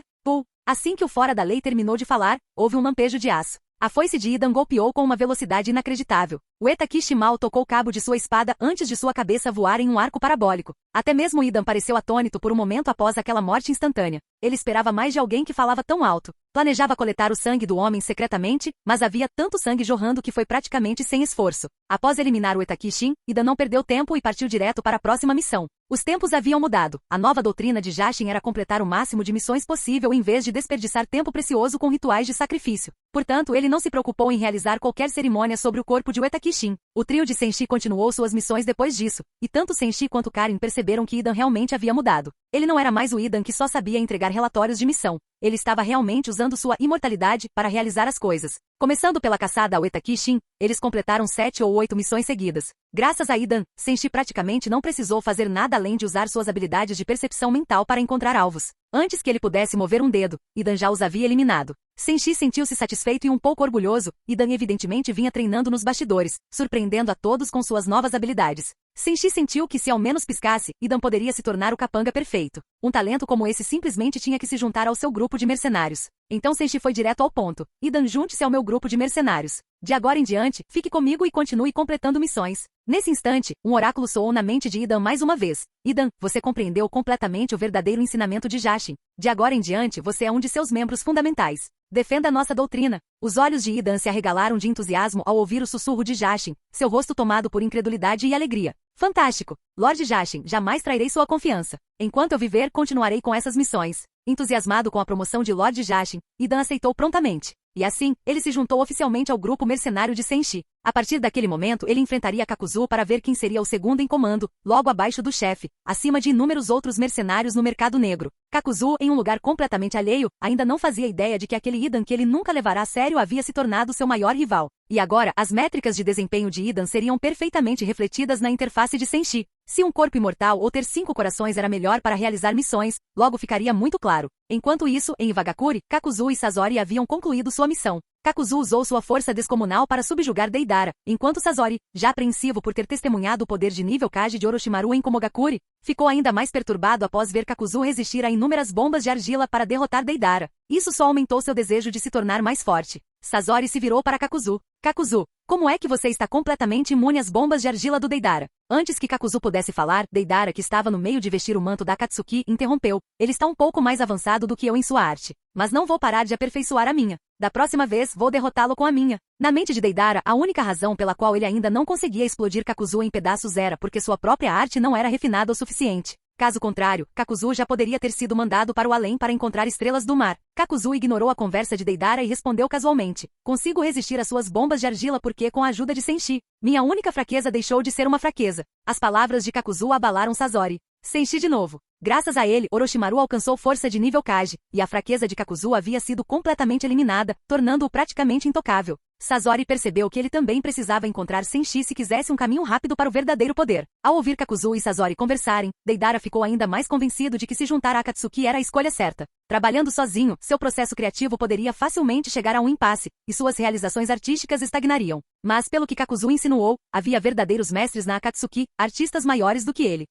Assim que o fora da lei terminou de falar, houve um lampejo de aço. A foice de Idan golpeou com uma velocidade inacreditável. Uetakishi mal tocou o cabo de sua espada antes de sua cabeça voar em um arco parabólico. Até mesmo Idan pareceu atônito por um momento após aquela morte instantânea. Ele esperava mais de alguém que falava tão alto. Planejava coletar o sangue do homem secretamente, mas havia tanto sangue jorrando que foi praticamente sem esforço. Após eliminar o Uetakishi, Idan não perdeu tempo e partiu direto para a próxima missão. Os tempos haviam mudado. A nova doutrina de Jashin era completar o máximo de missões possível em vez de desperdiçar tempo precioso com rituais de sacrifício. Portanto, ele não se preocupou em realizar qualquer cerimônia sobre o corpo de Uetakishi. O trio de Senshi continuou suas missões depois disso, e tanto Senshi quanto Karin perceberam que Idan realmente havia mudado. Ele não era mais o Idan que só sabia entregar relatórios de missão. Ele estava realmente usando sua imortalidade para realizar as coisas. Começando pela caçada ao Uetakishi, eles completaram 7 ou 8 missões seguidas. Graças a Idan, Senshi praticamente não precisou fazer nada além de usar suas habilidades de percepção mental para encontrar alvos. Antes que ele pudesse mover um dedo, Idan já os havia eliminado. Senshi sentiu-se satisfeito e um pouco orgulhoso. Idan evidentemente vinha treinando nos bastidores, surpreendendo a todos com suas novas habilidades. Senshi sentiu que se ao menos piscasse, Idan poderia se tornar o capanga perfeito. Um talento como esse simplesmente tinha que se juntar ao seu grupo de mercenários. Então Senshi foi direto ao ponto. Idan, junte-se ao meu grupo de mercenários. De agora em diante, fique comigo e continue completando missões. Nesse instante, um oráculo soou na mente de Idan mais uma vez. Idan, você compreendeu completamente o verdadeiro ensinamento de Jashin. De agora em diante, você é um de seus membros fundamentais. Defenda a nossa doutrina. Os olhos de Idan se arregalaram de entusiasmo ao ouvir o sussurro de Jashin, seu rosto tomado por incredulidade e alegria. Fantástico! Lord Jashin, jamais trairei sua confiança. Enquanto eu viver, continuarei com essas missões. Entusiasmado com a promoção de Lord Jashin, Idan aceitou prontamente. E assim, ele se juntou oficialmente ao grupo mercenário de Senshi. A partir daquele momento, ele enfrentaria Kakuzu para ver quem seria o segundo em comando, logo abaixo do chefe, acima de inúmeros outros mercenários no mercado negro. Kakuzu, em um lugar completamente alheio, ainda não fazia ideia de que aquele Idan que ele nunca levará a sério havia se tornado seu maior rival. E agora, as métricas de desempenho de Idan seriam perfeitamente refletidas na interface de Senshi. Se um corpo imortal ou ter 5 corações era melhor para realizar missões, logo ficaria muito claro. Enquanto isso, em Iwagakure, Kakuzu e Sasori haviam concluído sua missão. Kakuzu usou sua força descomunal para subjugar Deidara, enquanto Sasori, já apreensivo por ter testemunhado o poder de nível Kage de Orochimaru em Komogakure, ficou ainda mais perturbado após ver Kakuzu resistir a inúmeras bombas de argila para derrotar Deidara. Isso só aumentou seu desejo de se tornar mais forte. Sasori se virou para Kakuzu. Kakuzu, como é que você está completamente imune às bombas de argila do Deidara? Antes que Kakuzu pudesse falar, Deidara, que estava no meio de vestir o manto da Akatsuki, interrompeu. Ele está um pouco mais avançado do que eu em sua arte. Mas não vou parar de aperfeiçoar a minha. Da próxima vez, vou derrotá-lo com a minha. Na mente de Deidara, a única razão pela qual ele ainda não conseguia explodir Kakuzu em pedaços era porque sua própria arte não era refinada o suficiente. Caso contrário, Kakuzu já poderia ter sido mandado para o além para encontrar estrelas do mar. Kakuzu ignorou a conversa de Deidara e respondeu casualmente. Consigo resistir às suas bombas de argila porque com a ajuda de Senshi. Minha única fraqueza deixou de ser uma fraqueza. As palavras de Kakuzu abalaram Sasori. Senshi de novo. Graças a ele, Orochimaru alcançou força de nível Kage, e a fraqueza de Kakuzu havia sido completamente eliminada, tornando-o praticamente intocável. Sasori percebeu que ele também precisava encontrar Senshi se quisesse um caminho rápido para o verdadeiro poder. Ao ouvir Kakuzu e Sasori conversarem, Deidara ficou ainda mais convencido de que se juntar a Akatsuki era a escolha certa. Trabalhando sozinho, seu processo criativo poderia facilmente chegar a um impasse, e suas realizações artísticas estagnariam. Mas pelo que Kakuzu insinuou, havia verdadeiros mestres na Akatsuki, artistas maiores do que ele.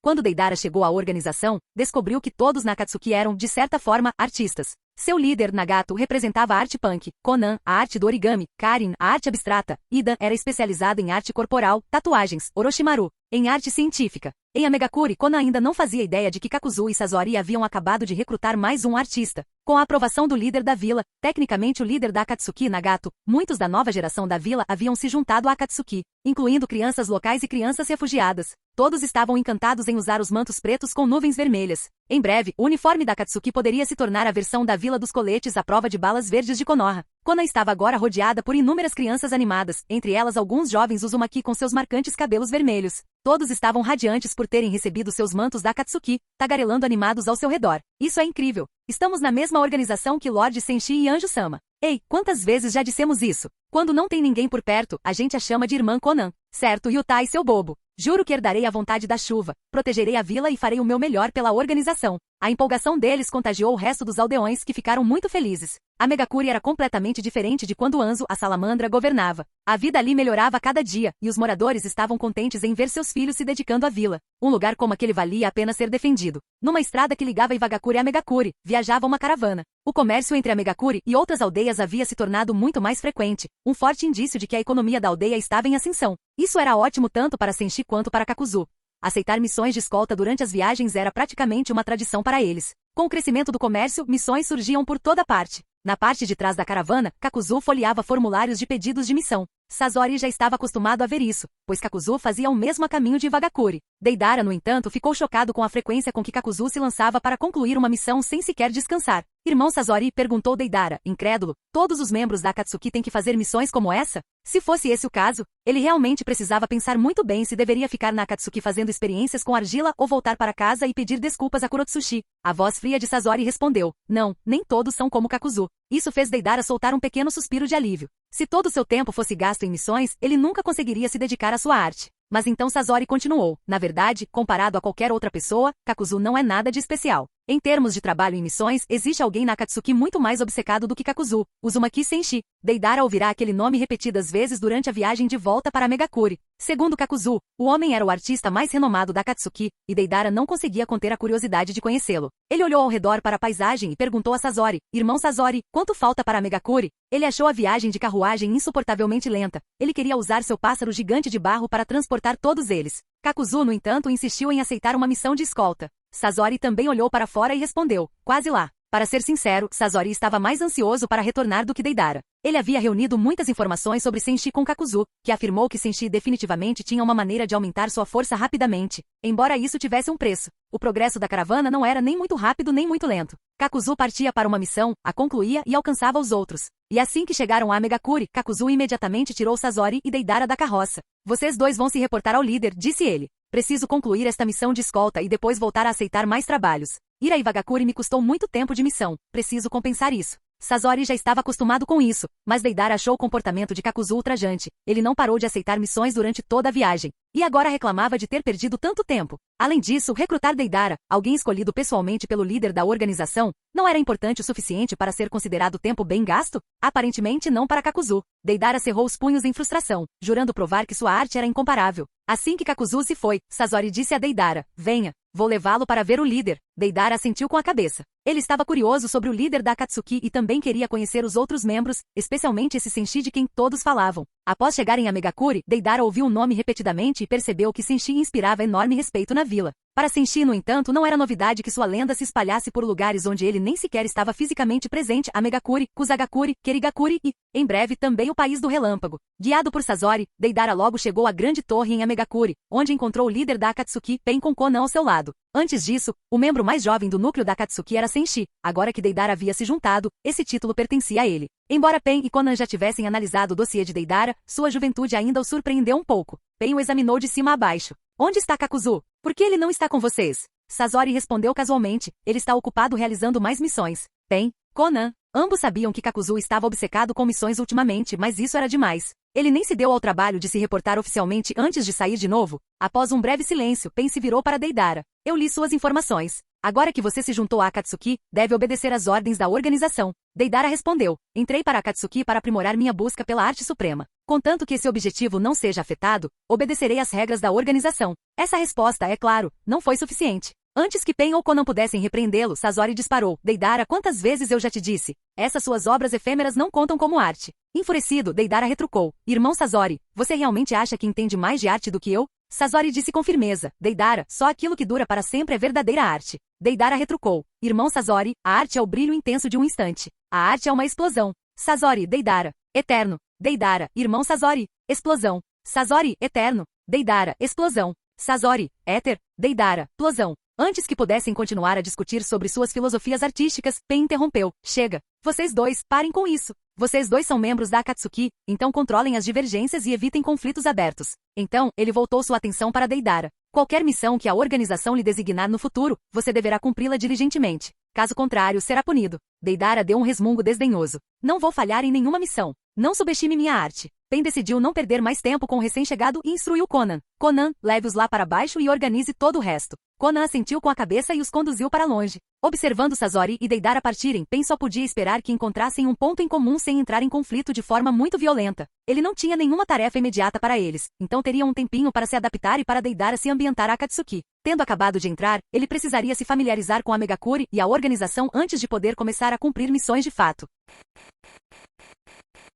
Quando Deidara chegou à organização, descobriu que todos na Akatsuki eram, de certa forma, artistas. Seu líder, Nagato, representava a arte punk, Konan, a arte do origami, Karin, a arte abstrata, Ida era especializado em arte corporal, tatuagens, Orochimaru, em arte científica. Em Amegakuri, Konan ainda não fazia ideia de que Kakuzu e Sasori haviam acabado de recrutar mais um artista. Com a aprovação do líder da vila, tecnicamente o líder da Akatsuki, Nagato, muitos da nova geração da vila haviam se juntado à Akatsuki, incluindo crianças locais e crianças refugiadas. Todos estavam encantados em usar os mantos pretos com nuvens vermelhas. Em breve, o uniforme da Akatsuki poderia se tornar a versão da Vila dos Coletes à prova de balas verdes de Konoha. Konan estava agora rodeada por inúmeras crianças animadas, entre elas alguns jovens Uzumaki com seus marcantes cabelos vermelhos. Todos estavam radiantes por terem recebido seus mantos da Akatsuki, tagarelando animados ao seu redor. Isso é incrível. Estamos na mesma organização que Lord Senshi e Anjo-sama. Ei, quantas vezes já dissemos isso? Quando não tem ninguém por perto, a gente a chama de irmã Konan. Certo, Yutai, seu bobo. Juro que herdarei a vontade da chuva, protegerei a vila e farei o meu melhor pela organização. A empolgação deles contagiou o resto dos aldeões que ficaram muito felizes. A Megakuri era completamente diferente de quando Anzo, a salamandra, governava. A vida ali melhorava a cada dia, e os moradores estavam contentes em ver seus filhos se dedicando à vila. Um lugar como aquele valia a pena ser defendido. Numa estrada que ligava Iwagakure a Megakuri, viajava uma caravana. O comércio entre a Megakuri e outras aldeias havia se tornado muito mais frequente, um forte indício de que a economia da aldeia estava em ascensão. Isso era ótimo tanto para Senshi quanto para Kakuzu. Aceitar missões de escolta durante as viagens era praticamente uma tradição para eles. Com o crescimento do comércio, missões surgiam por toda parte. Na parte de trás da caravana, Kakuzu folheava formulários de pedidos de missão. Sasori já estava acostumado a ver isso, pois Kakuzu fazia o mesmo a caminho de Iwagakure. Deidara, no entanto, ficou chocado com a frequência com que Kakuzu se lançava para concluir uma missão sem sequer descansar. Irmão Sasori, perguntou Deidara, incrédulo, todos os membros da Akatsuki têm que fazer missões como essa? Se fosse esse o caso, ele realmente precisava pensar muito bem se deveria ficar na Akatsuki fazendo experiências com argila ou voltar para casa e pedir desculpas a Kurotsushi. A voz fria de Sasori respondeu, não, nem todos são como Kakuzu. Isso fez Deidara soltar um pequeno suspiro de alívio. Se todo o seu tempo fosse gasto em missões, ele nunca conseguiria se dedicar à sua arte. Mas então Sasori continuou. Na verdade, comparado a qualquer outra pessoa, Kakuzu não é nada de especial. Em termos de trabalho em missões, existe alguém na Akatsuki muito mais obcecado do que Kakuzu, Uzumaki Senshi. Deidara ouvirá aquele nome repetidas vezes durante a viagem de volta para Megakuri. Segundo Kakuzu, o homem era o artista mais renomado da Akatsuki, e Deidara não conseguia conter a curiosidade de conhecê-lo. Ele olhou ao redor para a paisagem e perguntou a Sasori, irmão Sasori, quanto falta para Megakuri? Ele achou a viagem de carruagem insuportavelmente lenta. Ele queria usar seu pássaro gigante de barro para transportar todos eles. Kakuzu, no entanto, insistiu em aceitar uma missão de escolta. Sasori também olhou para fora e respondeu, quase lá. Para ser sincero, Sasori estava mais ansioso para retornar do que Deidara. Ele havia reunido muitas informações sobre Senshi com Kakuzu, que afirmou que Senshi definitivamente tinha uma maneira de aumentar sua força rapidamente, embora isso tivesse um preço. O progresso da caravana não era nem muito rápido nem muito lento. Kakuzu partia para uma missão, a concluía e alcançava os outros. E assim que chegaram a Megakuri, Kakuzu imediatamente tirou Sasori e Deidara da carroça. Vocês dois vão se reportar ao líder, disse ele. Preciso concluir esta missão de escolta e depois voltar a aceitar mais trabalhos. Ir a Iwagakure me custou muito tempo de missão. Preciso compensar isso. Sasori já estava acostumado com isso, mas Deidara achou o comportamento de Kakuzu ultrajante. Ele não parou de aceitar missões durante toda a viagem. e agora reclamava de ter perdido tanto tempo. Além disso, recrutar Deidara, alguém escolhido pessoalmente pelo líder da organização, não era importante o suficiente para ser considerado tempo bem gasto? Aparentemente não para Kakuzu. Deidara cerrou os punhos em frustração, jurando provar que sua arte era incomparável. Assim que Kakuzu se foi, Sasori disse a Deidara, venha, vou levá-lo para ver o líder. Deidara assentiu com a cabeça. Ele estava curioso sobre o líder da Akatsuki e também queria conhecer os outros membros, especialmente esse Senshi de quem todos falavam. Após chegarem a Megakuri, Deidara ouviu o nome repetidamente e percebeu que Senshi inspirava enorme respeito na vila. Para Senshi, no entanto, não era novidade que sua lenda se espalhasse por lugares onde ele nem sequer estava fisicamente presente, a Megakuri, Kusagakuri, Kerigakuri e, em breve, também o País do Relâmpago. Guiado por Sasori, Deidara logo chegou à grande torre em Amegakuri, onde encontrou o líder da Akatsuki, Pen com Conan ao seu lado. Antes disso, o membro mais jovem do núcleo da Akatsuki era Senshi. Agora que Deidara havia se juntado, esse título pertencia a ele. Embora Pen e Conan já tivessem analisado o dossiê de Deidara, sua juventude ainda o surpreendeu um pouco. Pen o examinou de cima a baixo. Onde está Kakuzu? Por que ele não está com vocês? Sasori respondeu casualmente. Ele está ocupado realizando mais missões. Pen, Conan, ambos sabiam que Kakuzu estava obcecado com missões ultimamente, mas isso era demais. Ele nem se deu ao trabalho de se reportar oficialmente antes de sair de novo. Após um breve silêncio, Pen se virou para Deidara. Eu li suas informações. Agora que você se juntou a Akatsuki, deve obedecer às ordens da organização. Deidara respondeu. Entrei para Akatsuki para aprimorar minha busca pela arte suprema. Contanto que esse objetivo não seja afetado, obedecerei às regras da organização. Essa resposta, é claro, não foi suficiente. Antes que Pen ou Conan pudessem repreendê-lo, Sasori disparou. Deidara, quantas vezes eu já te disse? Essas suas obras efêmeras não contam como arte. Enfurecido, Deidara retrucou. Irmão Sasori, você realmente acha que entende mais de arte do que eu? Sasori disse com firmeza. Deidara, só aquilo que dura para sempre é verdadeira arte. Deidara retrucou. Irmão Sasori, a arte é o brilho intenso de um instante. A arte é uma explosão. Sasori, Deidara. Eterno. Deidara, irmão Sasori. Explosão. Sasori, eterno. Deidara, explosão. Sasori, éter. Deidara, explosão. Antes que pudessem continuar a discutir sobre suas filosofias artísticas, Pen interrompeu. Chega. Vocês dois, parem com isso. Vocês dois são membros da Akatsuki, então controlem as divergências e evitem conflitos abertos. Então, ele voltou sua atenção para Deidara. Qualquer missão que a organização lhe designar no futuro, você deverá cumpri-la diligentemente. Caso contrário, será punido. Deidara deu um resmungo desdenhoso. Não vou falhar em nenhuma missão. Não subestime minha arte. Pen decidiu não perder mais tempo com o recém-chegado e instruiu Conan. Conan, leve-os lá para baixo e organize todo o resto. Conan assentiu com a cabeça e os conduziu para longe. Observando Sasori e Deidara partirem, Pen só podia esperar que encontrassem um ponto em comum sem entrar em conflito de forma muito violenta. Ele não tinha nenhuma tarefa imediata para eles, então teriam um tempinho para se adaptar e para Deidara se ambientar a Akatsuki. Tendo acabado de entrar, ele precisaria se familiarizar com a Megakuri e a organização antes de poder começar a cumprir missões de fato.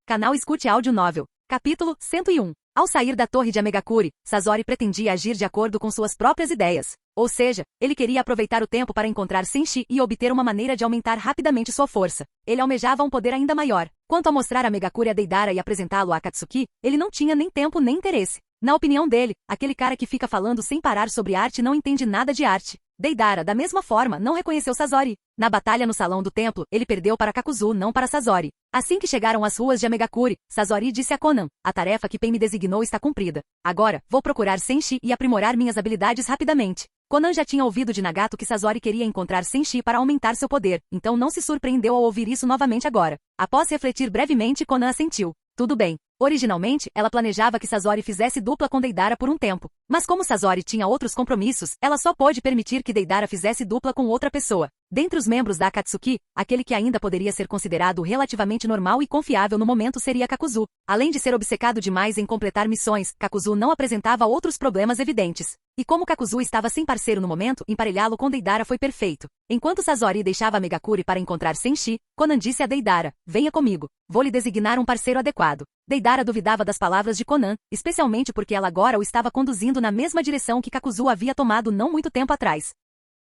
Canal Escute Áudio Novel. Capítulo 101. Ao sair da torre de Amegakuri, Sasori pretendia agir de acordo com suas próprias ideias. Ou seja, ele queria aproveitar o tempo para encontrar Senshi e obter uma maneira de aumentar rapidamente sua força. Ele almejava um poder ainda maior. Quanto a mostrar a Megakuri a Deidara e apresentá-lo a Akatsuki, ele não tinha nem tempo nem interesse. Na opinião dele, aquele cara que fica falando sem parar sobre arte não entende nada de arte. Deidara, da mesma forma, não reconheceu Sasori. Na batalha no salão do templo, ele perdeu para Kakuzu, não para Sasori. Assim que chegaram às ruas de Amegakuri, Sasori disse a Conan, a tarefa que Pen me designou está cumprida. Agora, vou procurar Senshi e aprimorar minhas habilidades rapidamente. Conan já tinha ouvido de Nagato que Sasori queria encontrar Senshi para aumentar seu poder, então não se surpreendeu ao ouvir isso novamente agora. Após refletir brevemente, Conan assentiu. Tudo bem. Originalmente, ela planejava que Sasori fizesse dupla com Deidara por um tempo. Mas como Sasori tinha outros compromissos, ela só pôde permitir que Deidara fizesse dupla com outra pessoa. Dentre os membros da Akatsuki, aquele que ainda poderia ser considerado relativamente normal e confiável no momento seria Kakuzu. Além de ser obcecado demais em completar missões, Kakuzu não apresentava outros problemas evidentes. E como Kakuzu estava sem parceiro no momento, emparelhá-lo com Deidara foi perfeito. Enquanto Sasori deixava Megakuri para encontrar Senshi, Conan disse a Deidara, venha comigo, vou lhe designar um parceiro adequado. Deidara duvidava das palavras de Conan, especialmente porque ela agora o estava conduzindo na mesma direção que Kakuzu havia tomado não muito tempo atrás.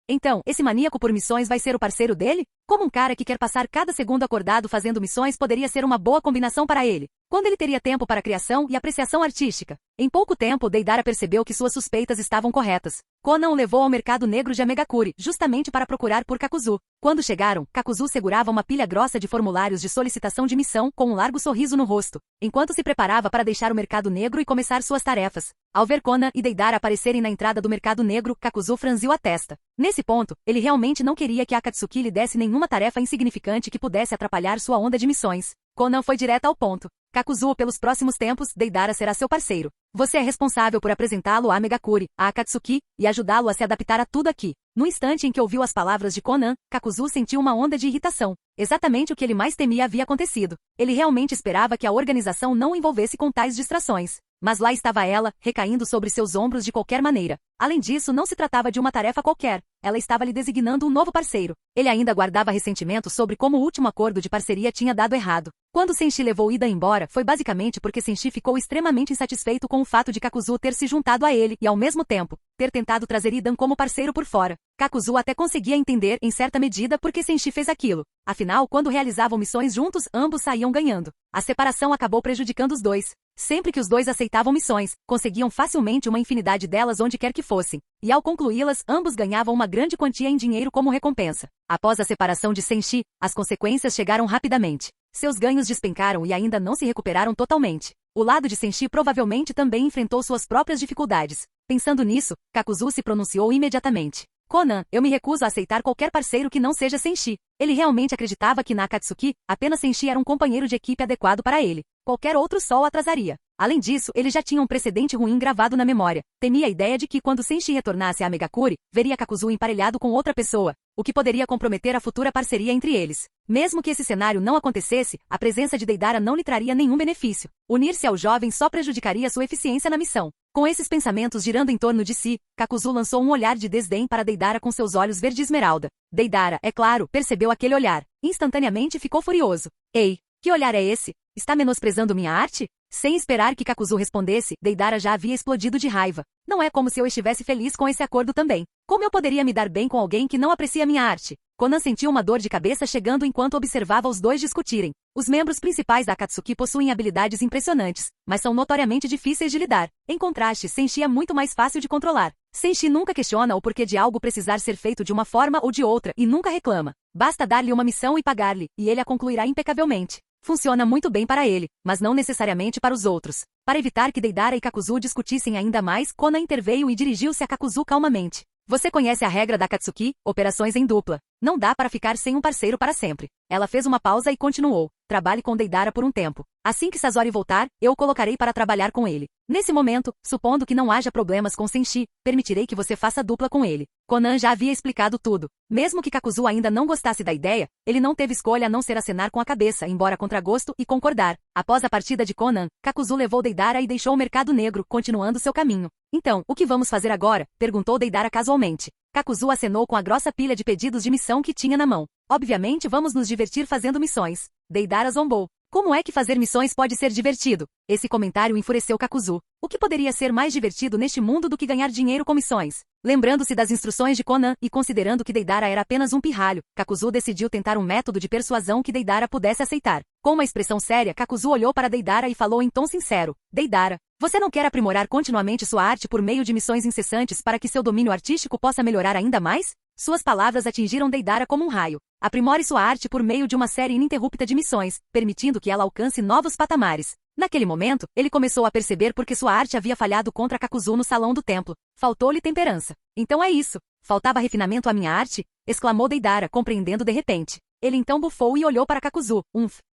Então, esse maníaco por missões vai ser o parceiro dele? Como um cara que quer passar cada segundo acordado fazendo missões poderia ser uma boa combinação para ele? Quando ele teria tempo para criação e apreciação artística? Em pouco tempo, Deidara percebeu que suas suspeitas estavam corretas. Conan o levou ao mercado negro de Amegakuri, justamente para procurar por Kakuzu. Quando chegaram, Kakuzu segurava uma pilha grossa de formulários de solicitação de missão, com um largo sorriso no rosto, enquanto se preparava para deixar o mercado negro e começar suas tarefas. Ao ver Conan e Deidara aparecerem na entrada do mercado negro, Kakuzu franziu a testa. Nesse ponto, ele realmente não queria que Akatsuki lhe desse nenhuma tarefa insignificante que pudesse atrapalhar sua onda de missões. Conan foi direto ao ponto. Kakuzu, pelos próximos tempos, Deidara será seu parceiro. Você é responsável por apresentá-lo a Megakuri, a Akatsuki, e ajudá-lo a se adaptar a tudo aqui. No instante em que ouviu as palavras de Conan, Kakuzu sentiu uma onda de irritação. Exatamente o que ele mais temia havia acontecido. Ele realmente esperava que a organização não o envolvesse com tais distrações. Mas lá estava ela, recaindo sobre seus ombros de qualquer maneira. Além disso, não se tratava de uma tarefa qualquer. Ela estava lhe designando um novo parceiro. Ele ainda guardava ressentimento sobre como o último acordo de parceria tinha dado errado. Quando Senshi levou Ida embora, foi basicamente porque Senshi ficou extremamente insatisfeito com o fato de Kakuzu ter se juntado a ele e, ao mesmo tempo, ter tentado trazer Idan como parceiro por fora. Kakuzu até conseguia entender, em certa medida, por que Senshi fez aquilo. Afinal, quando realizavam missões juntos, ambos saíam ganhando. A separação acabou prejudicando os dois. Sempre que os dois aceitavam missões, conseguiam facilmente uma infinidade delas onde quer que fossem. E ao concluí-las, ambos ganhavam uma grande quantia em dinheiro como recompensa. Após a separação de Senshi, as consequências chegaram rapidamente. Seus ganhos despencaram e ainda não se recuperaram totalmente. O lado de Senshi provavelmente também enfrentou suas próprias dificuldades. Pensando nisso, Kakuzu se pronunciou imediatamente. Conan, eu me recuso a aceitar qualquer parceiro que não seja Senshi. Ele realmente acreditava que na Akatsuki, apenas Senshi era um companheiro de equipe adequado para ele. Qualquer outro só o atrasaria. Além disso, ele já tinha um precedente ruim gravado na memória. Temia a ideia de que quando Senshi retornasse a Megakuri, veria Kakuzu emparelhado com outra pessoa, o que poderia comprometer a futura parceria entre eles. Mesmo que esse cenário não acontecesse, a presença de Deidara não lhe traria nenhum benefício. Unir-se ao jovem só prejudicaria sua eficiência na missão. Com esses pensamentos girando em torno de si, Kakuzu lançou um olhar de desdém para Deidara com seus olhos verde esmeralda. Deidara, é claro, percebeu aquele olhar. Instantaneamente ficou furioso. Ei, que olhar é esse? Está menosprezando minha arte? Sem esperar que Kakuzu respondesse, Deidara já havia explodido de raiva. Não é como se eu estivesse feliz com esse acordo também. Como eu poderia me dar bem com alguém que não aprecia minha arte? Conan sentiu uma dor de cabeça chegando enquanto observava os dois discutirem. Os membros principais da Akatsuki possuem habilidades impressionantes, mas são notoriamente difíceis de lidar. Em contraste, Senshi é muito mais fácil de controlar. Senshi nunca questiona o porquê de algo precisar ser feito de uma forma ou de outra e nunca reclama. Basta dar-lhe uma missão e pagar-lhe, e ele a concluirá impecavelmente. Funciona muito bem para ele, mas não necessariamente para os outros. Para evitar que Deidara e Kakuzu discutissem ainda mais, Conan interveio e dirigiu-se a Kakuzu calmamente. Você conhece a regra da Akatsuki, operações em dupla. Não dá para ficar sem um parceiro para sempre. Ela fez uma pausa e continuou. Trabalhe com Deidara por um tempo. Assim que Sasori voltar, eu o colocarei para trabalhar com ele. Nesse momento, supondo que não haja problemas com Senshi, permitirei que você faça dupla com ele. Conan já havia explicado tudo. Mesmo que Kakuzu ainda não gostasse da ideia, ele não teve escolha a não ser acenar com a cabeça, embora contra gosto, e concordar. Após a partida de Conan, Kakuzu levou Deidara e deixou o mercado negro, continuando seu caminho. Então, o que vamos fazer agora? Perguntou Deidara casualmente. Kakuzu acenou com a grossa pilha de pedidos de missão que tinha na mão. Obviamente vamos nos divertir fazendo missões. Deidara zombou. Como é que fazer missões pode ser divertido? Esse comentário enfureceu Kakuzu. O que poderia ser mais divertido neste mundo do que ganhar dinheiro com missões? Lembrando-se das instruções de Conan e considerando que Deidara era apenas um pirralho, Kakuzu decidiu tentar um método de persuasão que Deidara pudesse aceitar. Com uma expressão séria, Kakuzu olhou para Deidara e falou em tom sincero. Deidara, você não quer aprimorar continuamente sua arte por meio de missões incessantes para que seu domínio artístico possa melhorar ainda mais? Suas palavras atingiram Deidara como um raio. Aprimore sua arte por meio de uma série ininterrupta de missões, permitindo que ela alcance novos patamares. Naquele momento, ele começou a perceber porque sua arte havia falhado contra Kakuzu no salão do templo. Faltou-lhe temperança. Então é isso. Faltava refinamento à minha arte? Exclamou Deidara, compreendendo de repente. Ele então bufou e olhou para Kakuzu.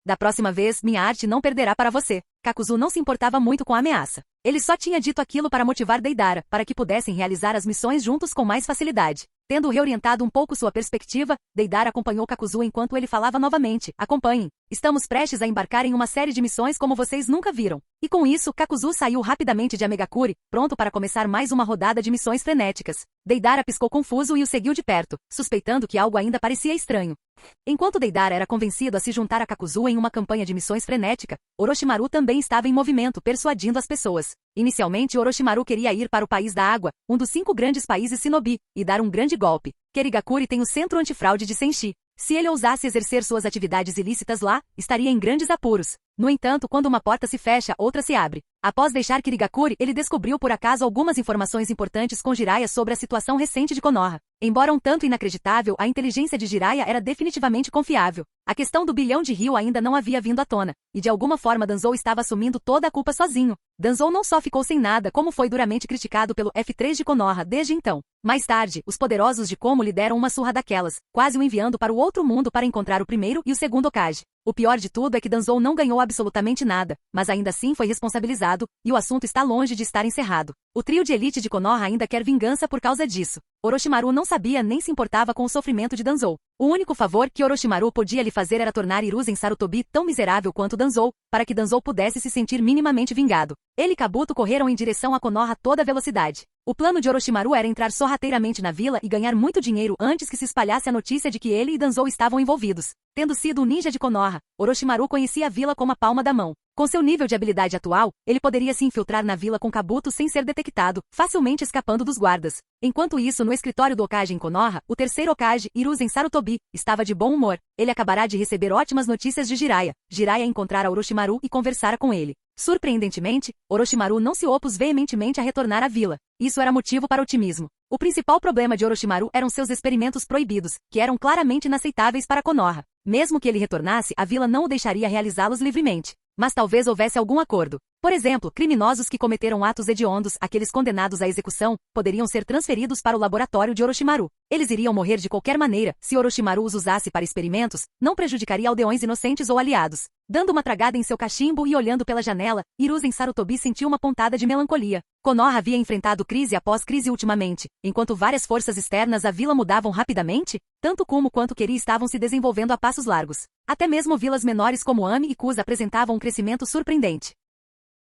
Da próxima vez, minha arte não perderá para você. Kakuzu não se importava muito com a ameaça. Ele só tinha dito aquilo para motivar Deidara, para que pudessem realizar as missões juntos com mais facilidade. Tendo reorientado um pouco sua perspectiva, Deidara acompanhou Kakuzu enquanto ele falava novamente. Acompanhem. Estamos prestes a embarcar em uma série de missões como vocês nunca viram. E com isso, Kakuzu saiu rapidamente de Megakuri, pronto para começar mais uma rodada de missões frenéticas. Deidara piscou confuso e o seguiu de perto, suspeitando que algo ainda parecia estranho. Enquanto Deidara era convencido a se juntar a Kakuzu em uma campanha de missões frenética, Orochimaru também estava em movimento persuadindo as pessoas. Inicialmente Orochimaru queria ir para o País da Água, um dos 5 grandes países Shinobi, e dar um grande golpe. Kerigakuri tem o centro antifraude de Senshi. Se ele ousasse exercer suas atividades ilícitas lá, estaria em grandes apuros. No entanto, quando uma porta se fecha, outra se abre. Após deixar Kirigakuri, ele descobriu por acaso algumas informações importantes com Jiraiya sobre a situação recente de Konoha. Embora um tanto inacreditável, a inteligência de Jiraiya era definitivamente confiável. A questão do bilhão de Ryu ainda não havia vindo à tona, e de alguma forma Danzou estava assumindo toda a culpa sozinho. Danzou não só ficou sem nada, como foi duramente criticado pelo F3 de Konoha desde então. Mais tarde, os poderosos de Komo lhe deram uma surra daquelas, quase o enviando para o outro mundo para encontrar o primeiro e o segundo Hokage. O pior de tudo é que Danzou não ganhou absolutamente nada, mas ainda assim foi responsabilizado, e o assunto está longe de estar encerrado. O trio de elite de Konoha ainda quer vingança por causa disso. Orochimaru não sabia nem se importava com o sofrimento de Danzou. O único favor que Orochimaru podia lhe fazer era tornar Hiruzen Sarutobi tão miserável quanto Danzou, para que Danzou pudesse se sentir minimamente vingado. Ele e Kabuto correram em direção a Konoha a toda velocidade. O plano de Orochimaru era entrar sorrateiramente na vila e ganhar muito dinheiro antes que se espalhasse a notícia de que ele e Danzou estavam envolvidos. Tendo sido um ninja de Konoha, Orochimaru conhecia a vila como a palma da mão. Com seu nível de habilidade atual, ele poderia se infiltrar na vila com Kabuto sem ser detectado, facilmente escapando dos guardas. Enquanto isso, no escritório do Hokage em Konoha, o terceiro Hokage, Hiruzen Sarutobi, estava de bom humor. Ele acabará de receber ótimas notícias de Jiraiya. Jiraiya encontrara Orochimaru e conversara com ele. Surpreendentemente, Orochimaru não se opôs veementemente a retornar à vila. Isso era motivo para otimismo. O principal problema de Orochimaru eram seus experimentos proibidos, que eram claramente inaceitáveis para Konoha. Mesmo que ele retornasse, a vila não o deixaria realizá-los livremente. Mas talvez houvesse algum acordo. Por exemplo, criminosos que cometeram atos hediondos, aqueles condenados à execução, poderiam ser transferidos para o laboratório de Orochimaru. Eles iriam morrer de qualquer maneira, se Orochimaru os usasse para experimentos, não prejudicaria aldeões inocentes ou aliados. Dando uma tragada em seu cachimbo e olhando pela janela, Hiruzen Sarutobi sentiu uma pontada de melancolia. Konoha havia enfrentado crise após crise ultimamente, enquanto várias forças externas à vila mudavam rapidamente, tanto Kumo quanto Keri estavam se desenvolvendo a passos largos. Até mesmo vilas menores como Ami e Kusa apresentavam um crescimento surpreendente.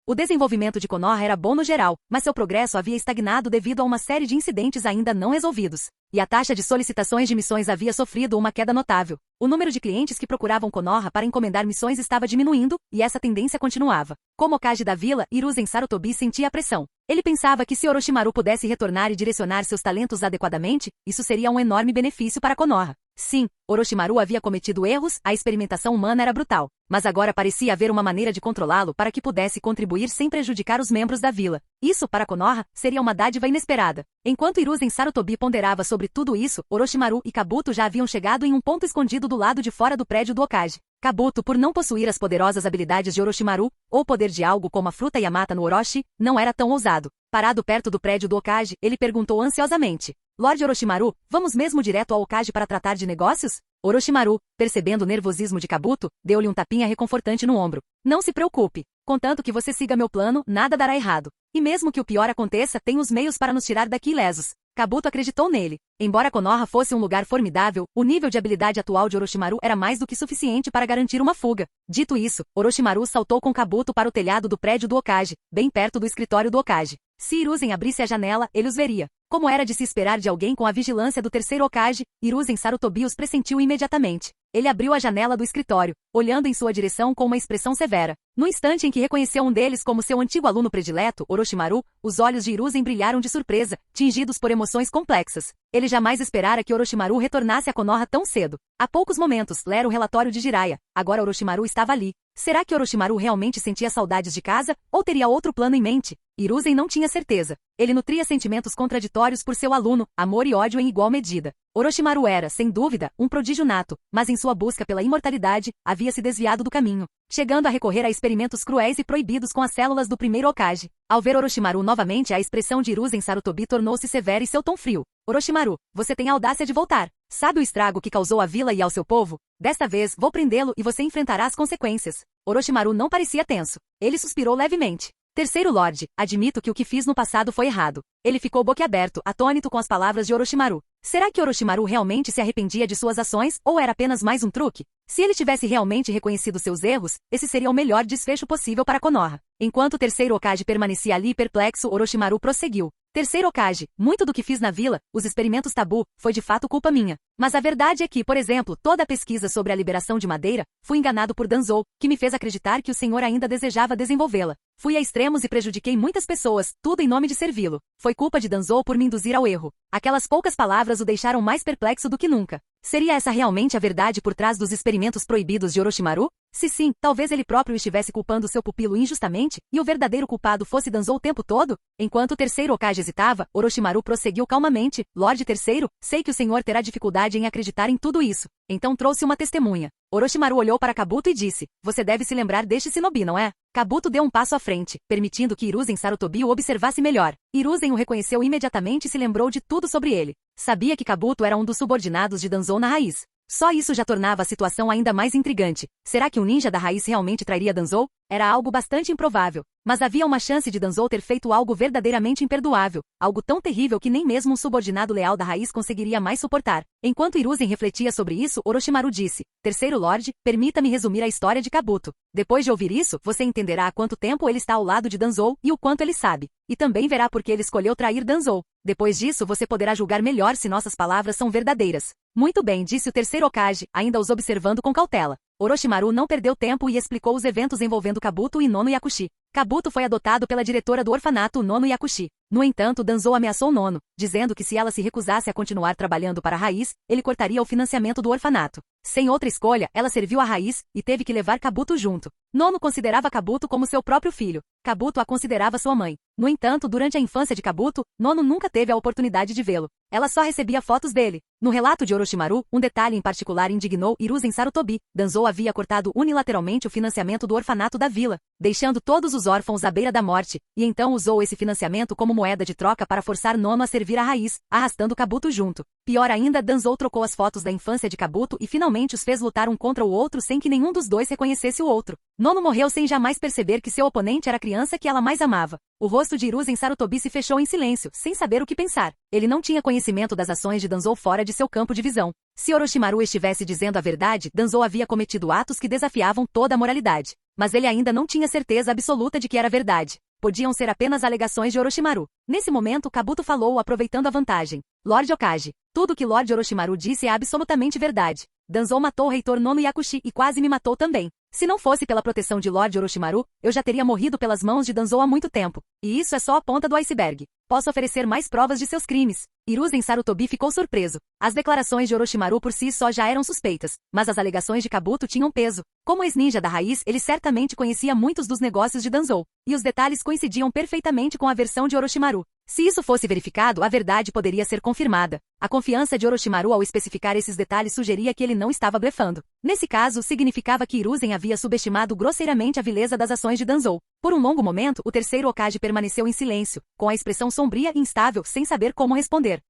O desenvolvimento de Konoha era bom no geral, mas seu progresso havia estagnado devido a uma série de incidentes ainda não resolvidos. E a taxa de solicitações de missões havia sofrido uma queda notável. O número de clientes que procuravam Konoha para encomendar missões estava diminuindo, e essa tendência continuava. Como Hokage da vila, Hiruzen Sarutobi sentia a pressão. Ele pensava que se Orochimaru pudesse retornar e direcionar seus talentos adequadamente, isso seria um enorme benefício para Konoha. Sim, Orochimaru havia cometido erros, a experimentação humana era brutal, mas agora parecia haver uma maneira de controlá-lo para que pudesse contribuir sem prejudicar os membros da vila. Isso, para Konoha, seria uma dádiva inesperada. Enquanto Hiruzen Sarutobi ponderava sobre tudo isso, Orochimaru e Kabuto já haviam chegado em um ponto escondido do lado de fora do prédio do Hokage. Kabuto, por não possuir as poderosas habilidades de Orochimaru, ou poder de algo como a fruta Yamata no Orochi, não era tão ousado. Parado perto do prédio do Hokage, ele perguntou ansiosamente: Lorde Orochimaru, vamos mesmo direto ao Hokage para tratar de negócios? Orochimaru, percebendo o nervosismo de Kabuto, deu-lhe um tapinha reconfortante no ombro. Não se preocupe. Contanto que você siga meu plano, nada dará errado. E mesmo que o pior aconteça, tem os meios para nos tirar daqui ilesos. Kabuto acreditou nele. Embora Konoha fosse um lugar formidável, o nível de habilidade atual de Orochimaru era mais do que suficiente para garantir uma fuga. Dito isso, Orochimaru saltou com Kabuto para o telhado do prédio do Hokage, bem perto do escritório do Hokage. Se Hiruzen abrisse a janela, ele os veria. Como era de se esperar de alguém com a vigilância do terceiro Hokage, Hiruzen Sarutobi os pressentiu imediatamente. Ele abriu a janela do escritório, olhando em sua direção com uma expressão severa. No instante em que reconheceu um deles como seu antigo aluno predileto, Orochimaru, os olhos de Hiruzen brilharam de surpresa, tingidos por emoções complexas. Ele jamais esperara que Orochimaru retornasse a Konoha tão cedo. Há poucos momentos, lera o relatório de Jiraiya. Agora Orochimaru estava ali. Será que Orochimaru realmente sentia saudades de casa, ou teria outro plano em mente? Hiruzen não tinha certeza. Ele nutria sentimentos contraditórios por seu aluno, amor e ódio em igual medida. Orochimaru era, sem dúvida, um prodígio nato, mas em sua busca pela imortalidade, havia se desviado do caminho, chegando a recorrer a experimentos cruéis e proibidos com as células do primeiro Hokage. Ao ver Orochimaru novamente, a expressão de Hiruzen Sarutobi tornou-se severa e seu tom frio. Orochimaru, você tem a audácia de voltar. Sabe o estrago que causou à vila e ao seu povo? Desta vez, vou prendê-lo e você enfrentará as consequências. Orochimaru não parecia tenso. Ele suspirou levemente. Terceiro Lorde, admito que o que fiz no passado foi errado. Ele ficou boquiaberto, atônito com as palavras de Orochimaru. Será que Orochimaru realmente se arrependia de suas ações, ou era apenas mais um truque? Se ele tivesse realmente reconhecido seus erros, esse seria o melhor desfecho possível para Konoha. Enquanto o terceiro Hokage permanecia ali perplexo, Orochimaru prosseguiu. Terceiro Hokage, muito do que fiz na vila, os experimentos tabu, foi de fato culpa minha. Mas a verdade é que, por exemplo, toda a pesquisa sobre a liberação de madeira, fui enganado por Danzou, que me fez acreditar que o senhor ainda desejava desenvolvê-la. Fui a extremos e prejudiquei muitas pessoas, tudo em nome de servi-lo. Foi culpa de Danzou por me induzir ao erro. Aquelas poucas palavras o deixaram mais perplexo do que nunca. Seria essa realmente a verdade por trás dos experimentos proibidos de Orochimaru? Se sim, talvez ele próprio estivesse culpando seu pupilo injustamente, e o verdadeiro culpado fosse Danzou o tempo todo? Enquanto o terceiro Hokage hesitava, Orochimaru prosseguiu calmamente. Lorde Terceiro, sei que o senhor terá dificuldade em acreditar em tudo isso. Então trouxe uma testemunha. Orochimaru olhou para Kabuto e disse, você deve se lembrar deste shinobi, não é? Kabuto deu um passo à frente, permitindo que Hiruzen Sarutobi o observasse melhor. Hiruzen o reconheceu imediatamente e se lembrou de tudo sobre ele. Sabia que Kabuto era um dos subordinados de Danzou na raiz. Só isso já tornava a situação ainda mais intrigante. Será que um ninja da raiz realmente trairia Danzou? Era algo bastante improvável. Mas havia uma chance de Danzou ter feito algo verdadeiramente imperdoável, algo tão terrível que nem mesmo um subordinado leal da raiz conseguiria mais suportar. Enquanto Hiruzen refletia sobre isso, Orochimaru disse: Terceiro Lorde, permita-me resumir a história de Kabuto. Depois de ouvir isso, você entenderá há quanto tempo ele está ao lado de Danzou e o quanto ele sabe. E também verá por que ele escolheu trair Danzou. Depois disso, você poderá julgar melhor se nossas palavras são verdadeiras. Muito bem, disse o terceiro Hokage, ainda os observando com cautela. Orochimaru não perdeu tempo e explicou os eventos envolvendo Kabuto e Nono Yakushi. Kabuto foi adotado pela diretora do orfanato Nono Yakushi. No entanto, Danzou ameaçou Nono, dizendo que se ela se recusasse a continuar trabalhando para a raiz, ele cortaria o financiamento do orfanato. Sem outra escolha, ela serviu à raiz e teve que levar Kabuto junto. Nono considerava Kabuto como seu próprio filho. Kabuto a considerava sua mãe. No entanto, durante a infância de Kabuto, Nono nunca teve a oportunidade de vê-lo. Ela só recebia fotos dele. No relato de Orochimaru, um detalhe em particular indignou Hiruzen Sarutobi. Danzou havia cortado unilateralmente o financiamento do orfanato da vila, deixando todos os órfãos à beira da morte, e então usou esse financiamento como moeda de troca para forçar Nono a servir a raiz, arrastando Kabuto junto. Pior ainda, Danzou trocou as fotos da infância de Kabuto e finalmente os fez lutar um contra o outro sem que nenhum dos dois reconhecesse o outro. Nono morreu sem jamais perceber que seu oponente era a criança que ela mais amava. O rosto de Hiruzen Sarutobi se fechou em silêncio, sem saber o que pensar. Ele não tinha conhecimento das ações de Danzou fora de seu campo de visão. Se Orochimaru estivesse dizendo a verdade, Danzou havia cometido atos que desafiavam toda a moralidade. Mas ele ainda não tinha certeza absoluta de que era verdade. Podiam ser apenas alegações de Orochimaru. Nesse momento, Kabuto falou, aproveitando a vantagem. Lorde Hokage, tudo o que Lorde Orochimaru disse é absolutamente verdade. Danzou matou o reitor Nono Yakushi e quase me matou também. Se não fosse pela proteção de Lorde Orochimaru, eu já teria morrido pelas mãos de Danzou há muito tempo. E isso é só a ponta do iceberg. Posso oferecer mais provas de seus crimes. Hiruzen Sarutobi ficou surpreso. As declarações de Orochimaru por si só já eram suspeitas, mas as alegações de Kabuto tinham peso. Como ex-ninja da raiz, ele certamente conhecia muitos dos negócios de Danzou, e os detalhes coincidiam perfeitamente com a versão de Orochimaru. Se isso fosse verificado, a verdade poderia ser confirmada. A confiança de Orochimaru ao especificar esses detalhes sugeria que ele não estava blefando. Nesse caso, significava que Hiruzen havia subestimado grosseiramente a vileza das ações de Danzou. Por um longo momento, o terceiro Hokage permaneceu em silêncio, com a expressão sombria e instável, sem saber como responder.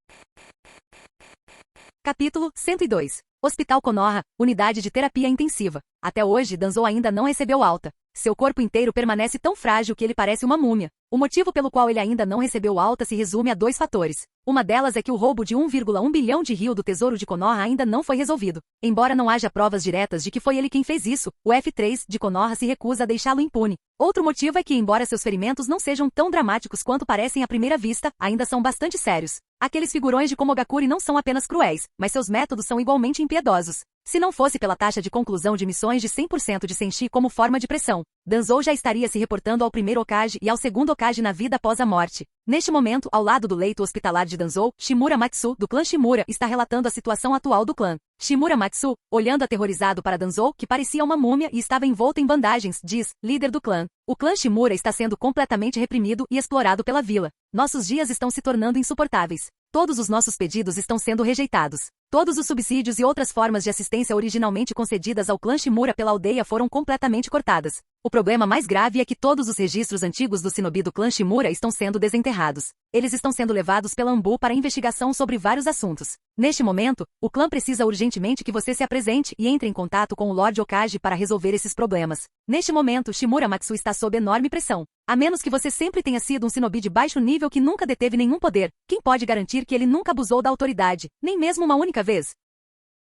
Capítulo 102. Hospital Konoha, Unidade de Terapia Intensiva. Até hoje, Danzou ainda não recebeu alta. Seu corpo inteiro permanece tão frágil que ele parece uma múmia. O motivo pelo qual ele ainda não recebeu alta se resume a dois fatores. Uma delas é que o roubo de 1,1 bilhão de Ryu do tesouro de Konoha ainda não foi resolvido. Embora não haja provas diretas de que foi ele quem fez isso, o F3 de Konoha se recusa a deixá-lo impune. Outro motivo é que, embora seus ferimentos não sejam tão dramáticos quanto parecem à primeira vista, ainda são bastante sérios. Aqueles figurões de Komogakure não são apenas cruéis, mas seus métodos são igualmente impiedosos. Se não fosse pela taxa de conclusão de missões de 100% de Senshi como forma de pressão, Danzou já estaria se reportando ao primeiro Hokage e ao segundo Hokage na vida após a morte. Neste momento, ao lado do leito hospitalar de Danzou, Shimura Matsu, do clã Shimura, está relatando a situação atual do clã. Shimura Matsu, olhando aterrorizado para Danzou, que parecia uma múmia e estava envolto em bandagens, diz, líder do clã. O clã Shimura está sendo completamente reprimido e explorado pela vila. Nossos dias estão se tornando insuportáveis. Todos os nossos pedidos estão sendo rejeitados. Todos os subsídios e outras formas de assistência originalmente concedidas ao clã Shimura pela aldeia foram completamente cortadas. O problema mais grave é que todos os registros antigos do shinobi do clã Shimura estão sendo desenterrados. Eles estão sendo levados pela Anbu para investigação sobre vários assuntos. Neste momento, o clã precisa urgentemente que você se apresente e entre em contato com o Lorde Hokage para resolver esses problemas. Neste momento, Shimura Matsu está sob enorme pressão. A menos que você sempre tenha sido um shinobi de baixo nível que nunca deteve nenhum poder, quem pode garantir que ele nunca abusou da autoridade, nem mesmo uma única vez?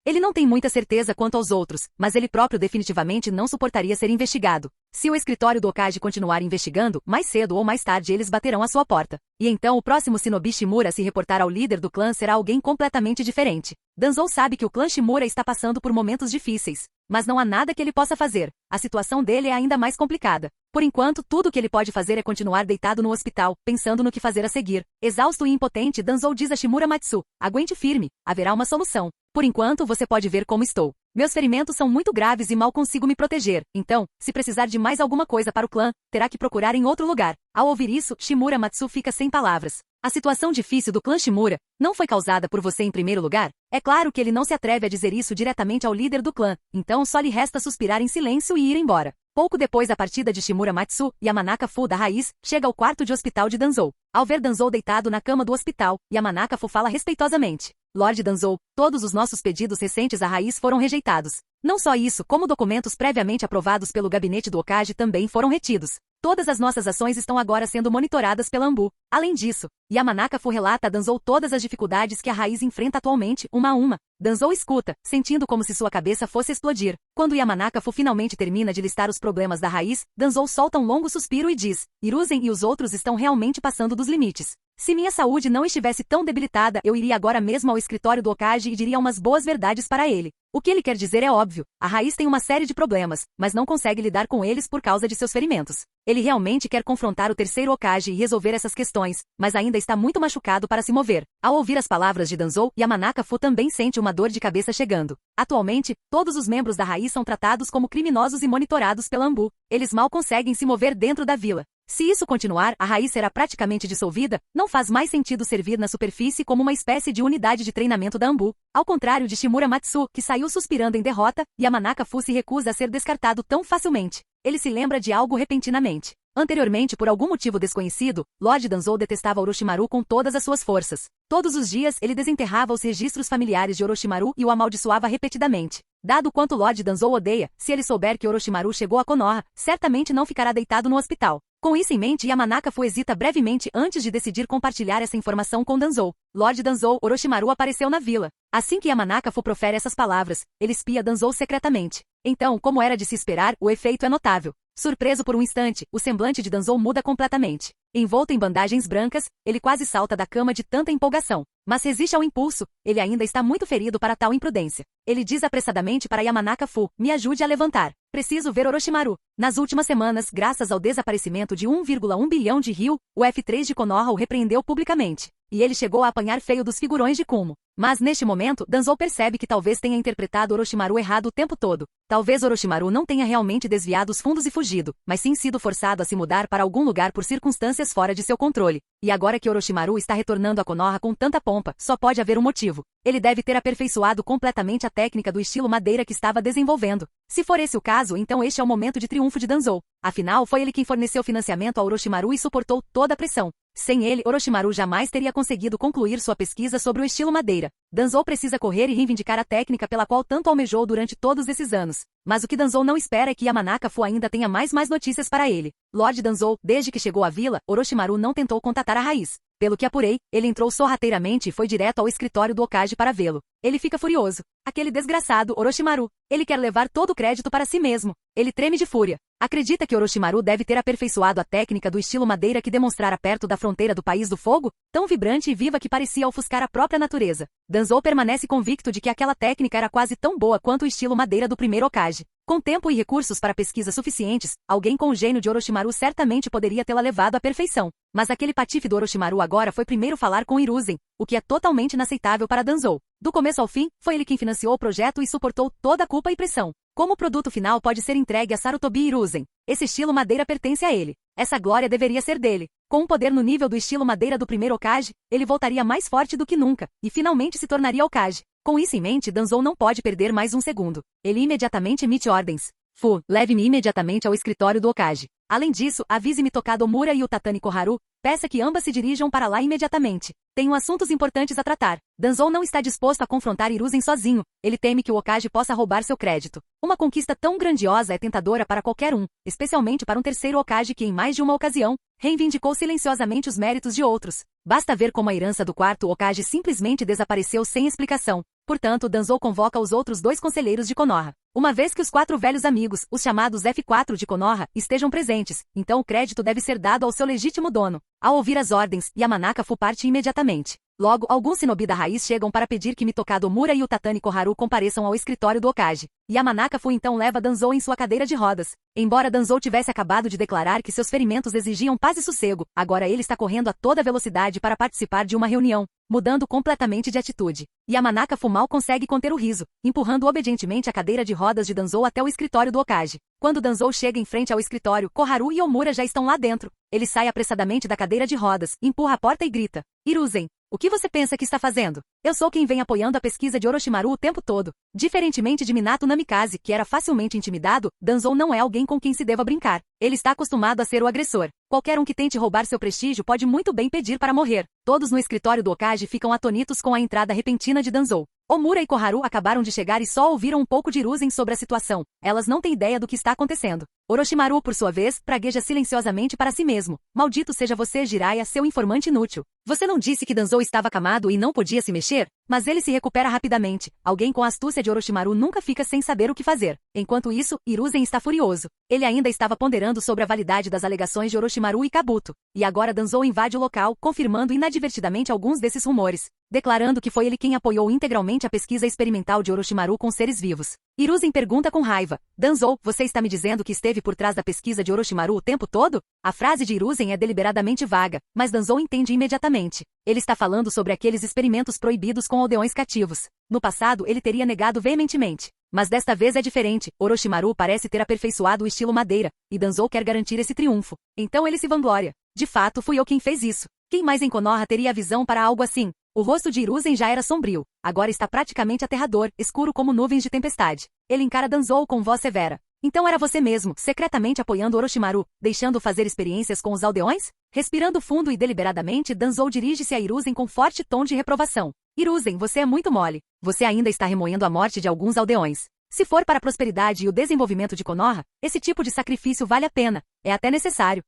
Ele não tem muita certeza quanto aos outros, mas ele próprio definitivamente não suportaria ser investigado. Se o escritório do Hokage continuar investigando, mais cedo ou mais tarde eles baterão à sua porta. E então o próximo shinobi Shimura a se reportar ao líder do clã será alguém completamente diferente. Danzou sabe que o clã Shimura está passando por momentos difíceis. Mas não há nada que ele possa fazer. A situação dele é ainda mais complicada. Por enquanto, tudo o que ele pode fazer é continuar deitado no hospital, pensando no que fazer a seguir. Exausto e impotente, Danzou diz a Shimura Matsu, aguente firme, haverá uma solução. Por enquanto, você pode ver como estou. Meus ferimentos são muito graves e mal consigo me proteger. Então, se precisar de mais alguma coisa para o clã, terá que procurar em outro lugar. Ao ouvir isso, Shimura Matsu fica sem palavras. A situação difícil do clã Shimura não foi causada por você em primeiro lugar? É claro que ele não se atreve a dizer isso diretamente ao líder do clã, então só lhe resta suspirar em silêncio e ir embora. Pouco depois da partida de Shimura Matsu, Yamanaka Fu da raiz chega ao quarto de hospital de Danzou. Ao ver Danzou deitado na cama do hospital, Yamanaka Fu fala respeitosamente. Lord Danzou, todos os nossos pedidos recentes à raiz foram rejeitados. Não só isso, como documentos previamente aprovados pelo gabinete do Hokage também foram retidos. Todas as nossas ações estão agora sendo monitoradas pela Anbu. Além disso, Yamanaka-fu relata a Danzou todas as dificuldades que a raiz enfrenta atualmente, uma a uma. Danzou escuta, sentindo como se sua cabeça fosse explodir. Quando Yamanaka-fu finalmente termina de listar os problemas da raiz, Danzou solta um longo suspiro e diz: Hiruzen e os outros estão realmente passando dos limites. Se minha saúde não estivesse tão debilitada, eu iria agora mesmo ao escritório do Hokage e diria umas boas verdades para ele. O que ele quer dizer é óbvio, a raiz tem uma série de problemas, mas não consegue lidar com eles por causa de seus ferimentos. Ele realmente quer confrontar o terceiro Hokage e resolver essas questões, mas ainda está muito machucado para se mover. Ao ouvir as palavras de Danzou, Yamanaka-fu também sente uma dor de cabeça chegando. Atualmente, todos os membros da raiz são tratados como criminosos e monitorados pela Anbu. Eles mal conseguem se mover dentro da vila. Se isso continuar, a raiz será praticamente dissolvida, não faz mais sentido servir na superfície como uma espécie de unidade de treinamento da Anbu. Ao contrário de Shimura Matsu, que saiu suspirando em derrota, Yamanaka-fu se recusa a ser descartado tão facilmente. Ele se lembra de algo repentinamente. Anteriormente, por algum motivo desconhecido, Lord Danzou detestava Orochimaru com todas as suas forças. Todos os dias, ele desenterrava os registros familiares de Orochimaru e o amaldiçoava repetidamente. Dado quanto Lord Danzou odeia, se ele souber que Orochimaru chegou a Konoha, certamente não ficará deitado no hospital. Com isso em mente, Yamanaka-fu hesita brevemente antes de decidir compartilhar essa informação com Danzou. Lord Danzou, Orochimaru apareceu na vila. Assim que Yamanaka-fu profere essas palavras, ele espia Danzou secretamente. Então, como era de se esperar, o efeito é notável. Surpreso por um instante, o semblante de Danzou muda completamente. Envolto em bandagens brancas, ele quase salta da cama de tanta empolgação. Mas resiste ao impulso, ele ainda está muito ferido para tal imprudência. Ele diz apressadamente para Yamanaka-fu: me ajude a levantar. Preciso ver Orochimaru. Nas últimas semanas, graças ao desaparecimento de 1,1 bilhão de Ryu, o F3 de Konoha o repreendeu publicamente. E ele chegou a apanhar feio dos figurões de Kumo. Mas neste momento, Danzou percebe que talvez tenha interpretado Orochimaru errado o tempo todo. Talvez Orochimaru não tenha realmente desviado os fundos e fugido, mas sim sido forçado a se mudar para algum lugar por circunstâncias fora de seu controle. E agora que Orochimaru está retornando a Konoha com tanta pompa, só pode haver um motivo. Ele deve ter aperfeiçoado completamente a técnica do estilo madeira que estava desenvolvendo. Se for esse o caso, então este é o momento de triunfo de Danzou. Afinal, foi ele quem forneceu financiamento a Orochimaru e suportou toda a pressão. Sem ele, Orochimaru jamais teria conseguido concluir sua pesquisa sobre o estilo madeira. Danzou precisa correr e reivindicar a técnica pela qual tanto almejou durante todos esses anos. Mas o que Danzou não espera é que Yamanaka-fu ainda tenha mais notícias para ele. Lord Danzou, desde que chegou à vila, Orochimaru não tentou contatar a raiz. Pelo que apurei, ele entrou sorrateiramente e foi direto ao escritório do Hokage para vê-lo. Ele fica furioso. Aquele desgraçado, Orochimaru. Ele quer levar todo o crédito para si mesmo. Ele treme de fúria. Acredita que Orochimaru deve ter aperfeiçoado a técnica do estilo madeira que demonstrara perto da fronteira do País do Fogo, tão vibrante e viva que parecia ofuscar a própria natureza. Danzou permanece convicto de que aquela técnica era quase tão boa quanto o estilo madeira do primeiro Hokage. Com tempo e recursos para pesquisa suficientes, alguém com o gênio de Orochimaru certamente poderia tê-la levado à perfeição. Mas aquele patife do Orochimaru agora foi primeiro falar com Hiruzen, o que é totalmente inaceitável para Danzou. Do começo ao fim, foi ele quem financiou o projeto e suportou toda a culpa e pressão. Como o produto final pode ser entregue a Sarutobi Hiruzen? Esse estilo madeira pertence a ele. Essa glória deveria ser dele. Com um poder no nível do estilo madeira do primeiro Hokage, ele voltaria mais forte do que nunca, e finalmente se tornaria Hokage. Com isso em mente, Danzou não pode perder mais um segundo. Ele imediatamente emite ordens. Fu, leve-me imediatamente ao escritório do Hokage. Além disso, avise-me Tokado Mura e o Tatani Koharu, peça que ambas se dirijam para lá imediatamente. Tenho assuntos importantes a tratar. Danzou não está disposto a confrontar Hiruzen sozinho. Ele teme que o Hokage possa roubar seu crédito. Uma conquista tão grandiosa é tentadora para qualquer um, especialmente para um terceiro Hokage que em mais de uma ocasião, reivindicou silenciosamente os méritos de outros. Basta ver como a herança do quarto Hokage simplesmente desapareceu sem explicação. Portanto, Danzou convoca os outros dois conselheiros de Konoha. Uma vez que os 4 velhos amigos, os chamados F4 de Konoha, estejam presentes, então o crédito deve ser dado ao seu legítimo dono. Ao ouvir as ordens, Yamanaka-fu parte imediatamente. Logo, alguns shinobi da raiz chegam para pedir que Mitokado Mura e o Tatani Koharu compareçam ao escritório do Hokage. Yamanaka-fu então leva Danzou em sua cadeira de rodas. Embora Danzou tivesse acabado de declarar que seus ferimentos exigiam paz e sossego, agora ele está correndo a toda velocidade para participar de uma reunião, mudando completamente de atitude. Yamanaka-fu mal consegue conter o riso, empurrando obedientemente a cadeira de rodas de Danzou até o escritório do Hokage. Quando Danzou chega em frente ao escritório, Koharu e Omura já estão lá dentro. Ele sai apressadamente da cadeira de rodas, empurra a porta e grita: Hiruzen! O que você pensa que está fazendo? Eu sou quem vem apoiando a pesquisa de Orochimaru o tempo todo. Diferentemente de Minato Namikaze, que era facilmente intimidado, Danzou não é alguém com quem se deva brincar. Ele está acostumado a ser o agressor. Qualquer um que tente roubar seu prestígio pode muito bem pedir para morrer. Todos no escritório do Hokage ficam atônitos com a entrada repentina de Danzou. Omura e Koharu acabaram de chegar e só ouviram um pouco de Hiruzen sobre a situação. Elas não têm ideia do que está acontecendo. Orochimaru, por sua vez, pragueja silenciosamente para si mesmo. Maldito seja você, Jiraiya, seu informante inútil. Você não disse que Danzou estava acamado e não podia se mexer? Mas ele se recupera rapidamente. Alguém com a astúcia de Orochimaru nunca fica sem saber o que fazer. Enquanto isso, Hiruzen está furioso. Ele ainda estava ponderando sobre a validade das alegações de Orochimaru e Kabuto. E agora Danzou invade o local, confirmando inadvertidamente alguns desses rumores, declarando que foi ele quem apoiou integralmente a pesquisa experimental de Orochimaru com seres vivos. Hiruzen pergunta com raiva: Danzou, você está me dizendo que esteve por trás da pesquisa de Orochimaru o tempo todo? A frase de Hiruzen é deliberadamente vaga, mas Danzou entende imediatamente. Ele está falando sobre aqueles experimentos proibidos com aldeões cativos. No passado ele teria negado veementemente. Mas desta vez é diferente. Orochimaru parece ter aperfeiçoado o estilo madeira, e Danzou quer garantir esse triunfo. Então ele se vangloria. De fato, fui eu quem fez isso. Quem mais em Konoha teria a visão para algo assim? O rosto de Hiruzen já era sombrio. Agora está praticamente aterrador, escuro como nuvens de tempestade. Ele encara Danzou com voz severa. Então era você mesmo, secretamente apoiando Orochimaru, deixando-o fazer experiências com os aldeões? Respirando fundo e deliberadamente, Danzou dirige-se a Hiruzen com forte tom de reprovação. Hiruzen, você é muito mole. Você ainda está remoendo a morte de alguns aldeões. Se for para a prosperidade e o desenvolvimento de Konoha, esse tipo de sacrifício vale a pena. É até necessário.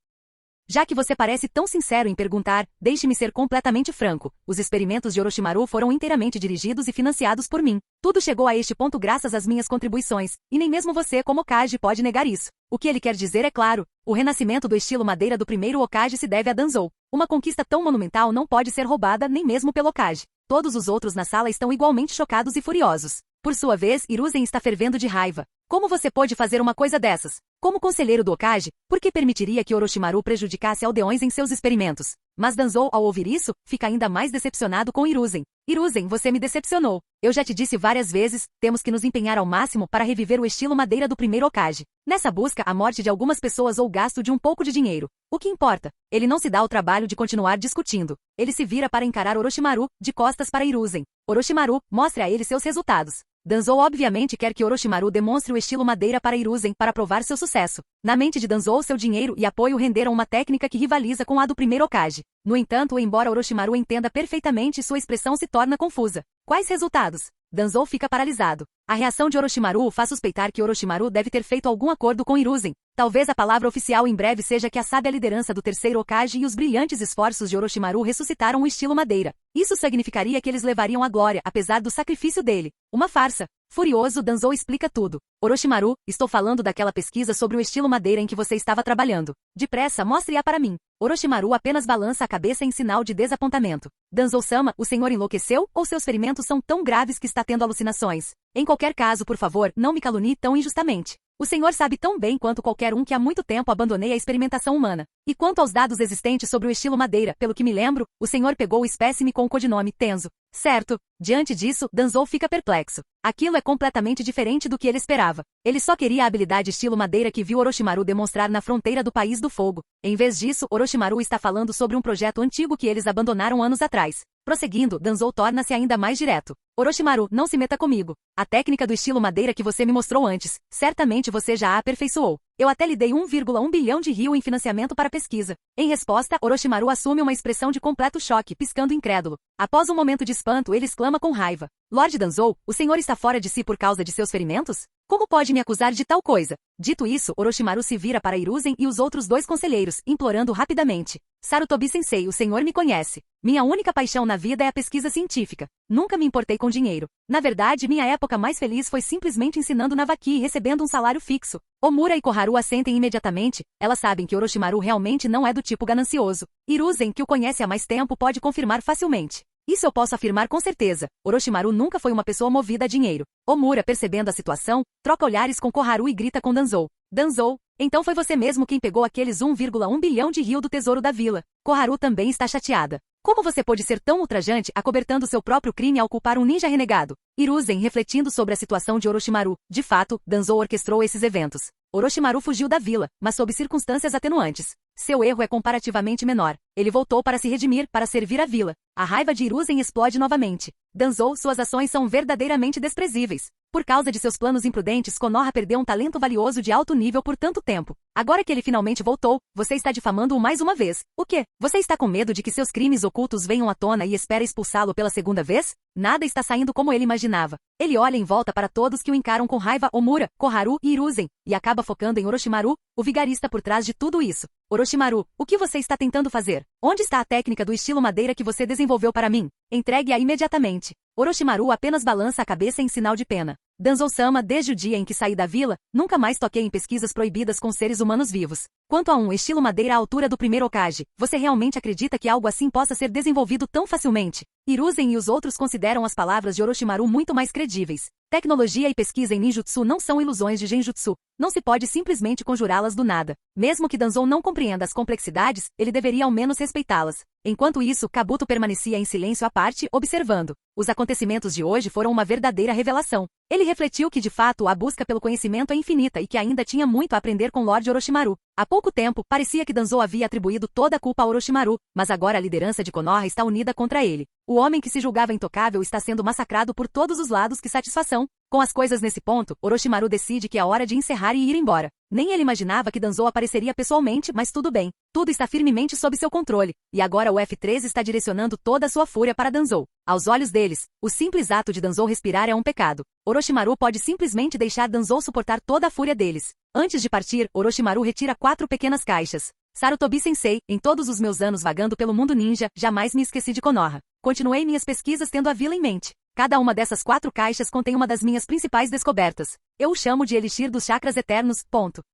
Já que você parece tão sincero em perguntar, deixe-me ser completamente franco. Os experimentos de Orochimaru foram inteiramente dirigidos e financiados por mim. Tudo chegou a este ponto graças às minhas contribuições, e nem mesmo você como Hokage pode negar isso. O que ele quer dizer é claro. O renascimento do estilo madeira do primeiro Hokage se deve a Danzou. Uma conquista tão monumental não pode ser roubada nem mesmo pelo Hokage. Todos os outros na sala estão igualmente chocados e furiosos. Por sua vez, Hiruzen está fervendo de raiva. Como você pôde fazer uma coisa dessas? Como conselheiro do Hokage, por que permitiria que Orochimaru prejudicasse aldeões em seus experimentos? Mas Danzou, ao ouvir isso, fica ainda mais decepcionado com Hiruzen. Hiruzen, você me decepcionou. Eu já te disse várias vezes, temos que nos empenhar ao máximo para reviver o estilo madeira do primeiro Hokage. Nessa busca, a morte de algumas pessoas ou o gasto de um pouco de dinheiro. O que importa? Ele não se dá ao trabalho de continuar discutindo. Ele se vira para encarar Orochimaru, de costas para Hiruzen. Orochimaru, mostre a ele seus resultados. Danzou obviamente quer que Orochimaru demonstre o estilo madeira para Hiruzen para provar seu sucesso. Na mente de Danzou, seu dinheiro e apoio renderam uma técnica que rivaliza com a do primeiro Hokage. No entanto, embora Orochimaru entenda perfeitamente, sua expressão se torna confusa. Quais resultados? Danzou fica paralisado. A reação de Orochimaru o faz suspeitar que Orochimaru deve ter feito algum acordo com Hiruzen. Talvez a palavra oficial em breve seja que a sábia liderança do terceiro Hokage e os brilhantes esforços de Orochimaru ressuscitaram o estilo madeira. Isso significaria que eles levariam a glória, apesar do sacrifício dele. Uma farsa. Furioso, Danzou explica tudo. Orochimaru, estou falando daquela pesquisa sobre o estilo madeira em que você estava trabalhando. Depressa, mostre-a para mim. Orochimaru apenas balança a cabeça em sinal de desapontamento. Danzou-sama, o senhor enlouqueceu ou seus ferimentos são tão graves que está tendo alucinações? Em qualquer caso, por favor, não me calunie tão injustamente. O senhor sabe tão bem quanto qualquer um que há muito tempo abandonei a experimentação humana. E quanto aos dados existentes sobre o estilo madeira, pelo que me lembro, o senhor pegou o espécime com o codinome Tenzo. Certo. Diante disso, Danzou fica perplexo. Aquilo é completamente diferente do que ele esperava. Ele só queria a habilidade estilo madeira que viu Orochimaru demonstrar na fronteira do País do Fogo. Em vez disso, Orochimaru está falando sobre um projeto antigo que eles abandonaram anos atrás. Prosseguindo, Danzou torna-se ainda mais direto. Orochimaru, não se meta comigo. A técnica do estilo madeira que você me mostrou antes, certamente você já a aperfeiçoou. Eu até lhe dei 1,1 bilhão de ryu em financiamento para pesquisa. Em resposta, Orochimaru assume uma expressão de completo choque, piscando incrédulo. Após um momento de espanto, ele exclama com raiva. Lord Danzou, o senhor está fora de si por causa de seus ferimentos? Como pode me acusar de tal coisa? Dito isso, Orochimaru se vira para Hiruzen e os outros dois conselheiros, implorando rapidamente. Sarutobi-sensei, o senhor me conhece. Minha única paixão na vida é a pesquisa científica. Nunca me importei com dinheiro. Na verdade, minha época mais feliz foi simplesmente ensinando Navaki e recebendo um salário fixo. Omura e Koharu assentem imediatamente. Elas sabem que Orochimaru realmente não é do tipo ganancioso. Hiruzen, que o conhece há mais tempo, pode confirmar facilmente. Isso eu posso afirmar com certeza. Orochimaru nunca foi uma pessoa movida a dinheiro. Omura, percebendo a situação, troca olhares com Koharu e grita com Danzou. Danzou, então foi você mesmo quem pegou aqueles 1,1 bilhão de ryu do tesouro da vila. Koharu também está chateada. Como você pôde ser tão ultrajante, acobertando seu próprio crime ao culpar um ninja renegado? Hiruzen, refletindo sobre a situação de Orochimaru. De fato, Danzou orquestrou esses eventos. Orochimaru fugiu da vila, mas sob circunstâncias atenuantes. Seu erro é comparativamente menor. Ele voltou para se redimir, para servir a vila. A raiva de Hiruzen explode novamente. Danzou, suas ações são verdadeiramente desprezíveis. Por causa de seus planos imprudentes, Konoha perdeu um talento valioso de alto nível por tanto tempo. Agora que ele finalmente voltou, você está difamando-o mais uma vez. O quê? Você está com medo de que seus crimes ocultos venham à tona e espera expulsá-lo pela segunda vez? Nada está saindo como ele imaginava. Ele olha em volta para todos que o encaram com raiva: Omura, Koharu e Hiruzen, e acaba focando em Orochimaru, o vigarista por trás de tudo isso. Orochimaru, o que você está tentando fazer? Onde está a técnica do estilo madeira que você desenvolveu para mim? Entregue-a imediatamente. Orochimaru apenas balança a cabeça em sinal de pena. Danzou-sama, desde o dia em que saí da vila, nunca mais toquei em pesquisas proibidas com seres humanos vivos. Quanto a um estilo madeira à altura do primeiro Hokage, você realmente acredita que algo assim possa ser desenvolvido tão facilmente? Hiruzen e os outros consideram as palavras de Orochimaru muito mais credíveis. Tecnologia e pesquisa em ninjutsu não são ilusões de genjutsu. Não se pode simplesmente conjurá-las do nada. Mesmo que Danzou não compreenda as complexidades, ele deveria ao menos respeitá-las. Enquanto isso, Kabuto permanecia em silêncio à parte, observando. Os acontecimentos de hoje foram uma verdadeira revelação. Ele refletiu que de fato a busca pelo conhecimento é infinita e que ainda tinha muito a aprender com Lord Orochimaru. Há pouco tempo, parecia que Danzou havia atribuído toda a culpa a Orochimaru, mas agora a liderança de Konoha está unida contra ele. O homem que se julgava intocável está sendo massacrado por todos os lados. Que satisfação! Com as coisas nesse ponto, Orochimaru decide que é hora de encerrar e ir embora. Nem ele imaginava que Danzou apareceria pessoalmente, mas tudo bem. Tudo está firmemente sob seu controle, e agora o F3 está direcionando toda a sua fúria para Danzou. Aos olhos deles, o simples ato de Danzou respirar é um pecado. Orochimaru pode simplesmente deixar Danzou suportar toda a fúria deles. Antes de partir, Orochimaru retira 4 pequenas caixas. Sarutobi-sensei, em todos os meus anos vagando pelo mundo ninja, jamais me esqueci de Konoha. Continuei minhas pesquisas tendo a vila em mente. Cada uma dessas 4 caixas contém uma das minhas principais descobertas. Eu o chamo de Elixir dos Chakras Eternos.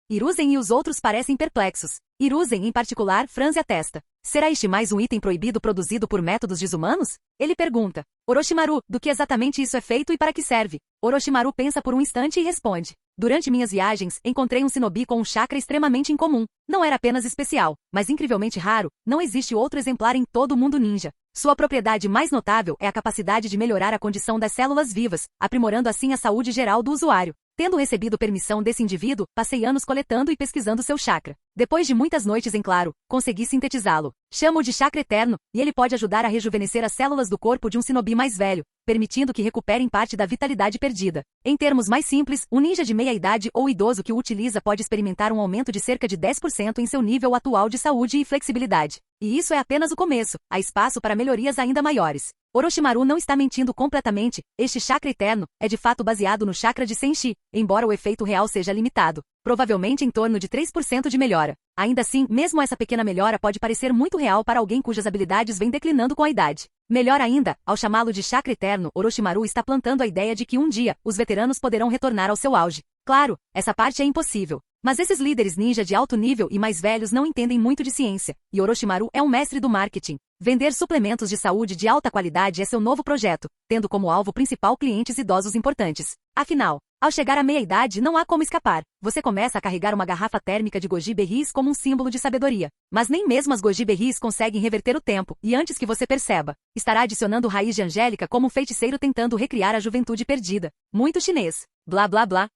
Hiruzen e os outros parecem perplexos. Hiruzen, em particular, franze a testa. Será este mais um item proibido produzido por métodos desumanos? Ele pergunta. Orochimaru, do que exatamente isso é feito e para que serve? Orochimaru pensa por um instante e responde. Durante minhas viagens, encontrei um shinobi com um chakra extremamente incomum. Não era apenas especial, mas incrivelmente raro. Não existe outro exemplar em todo o mundo ninja. Sua propriedade mais notável é a capacidade de melhorar a condição das células vivas, aprimorando assim a saúde geral do usuário. Tendo recebido permissão desse indivíduo, passei anos coletando e pesquisando seu chakra. Depois de muitas noites em claro, consegui sintetizá-lo. Chamo-o de chakra eterno, e ele pode ajudar a rejuvenescer as células do corpo de um shinobi mais velho, permitindo que recuperem parte da vitalidade perdida. Em termos mais simples, um ninja de meia-idade ou idoso que o utiliza pode experimentar um aumento de cerca de 10% em seu nível atual de saúde e flexibilidade. E isso é apenas o começo, há espaço para melhorias ainda maiores. Orochimaru não está mentindo completamente, este chakra eterno é de fato baseado no chakra de Senshi, embora o efeito real seja limitado, provavelmente em torno de 3% de melhora. Ainda assim, mesmo essa pequena melhora pode parecer muito real para alguém cujas habilidades vêm declinando com a idade. Melhor ainda, ao chamá-lo de chakra eterno, Orochimaru está plantando a ideia de que um dia, os veteranos poderão retornar ao seu auge. Claro, essa parte é impossível. Mas esses líderes ninja de alto nível e mais velhos não entendem muito de ciência, e Orochimaru é um mestre do marketing. Vender suplementos de saúde de alta qualidade é seu novo projeto, tendo como alvo principal clientes idosos importantes. Afinal, ao chegar à meia-idade não há como escapar. Você começa a carregar uma garrafa térmica de goji berries como um símbolo de sabedoria. Mas nem mesmo as goji berries conseguem reverter o tempo, e antes que você perceba, estará adicionando raiz de angélica como um feiticeiro tentando recriar a juventude perdida. Muito chinês. Blá blá blá.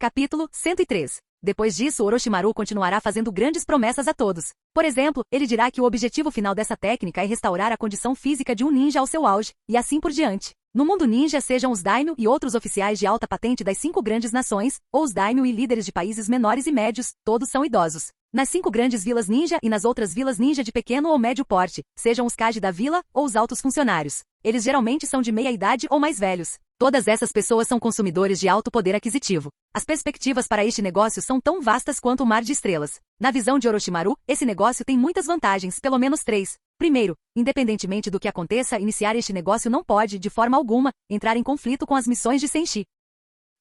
Capítulo 103. Depois disso, Orochimaru continuará fazendo grandes promessas a todos. Por exemplo, ele dirá que o objetivo final dessa técnica é restaurar a condição física de um ninja ao seu auge, e assim por diante. No mundo ninja, sejam os daimyo e outros oficiais de alta patente das 5 grandes nações, ou os daimyo e líderes de países menores e médios, todos são idosos. Nas 5 grandes vilas ninja e nas outras vilas ninja de pequeno ou médio porte, sejam os Kage da vila ou os altos funcionários. Eles geralmente são de meia idade ou mais velhos. Todas essas pessoas são consumidores de alto poder aquisitivo. As perspectivas para este negócio são tão vastas quanto o mar de estrelas. Na visão de Orochimaru, esse negócio tem muitas vantagens, pelo menos 3. Primeiro, independentemente do que aconteça, iniciar este negócio não pode, de forma alguma, entrar em conflito com as missões de Senshi.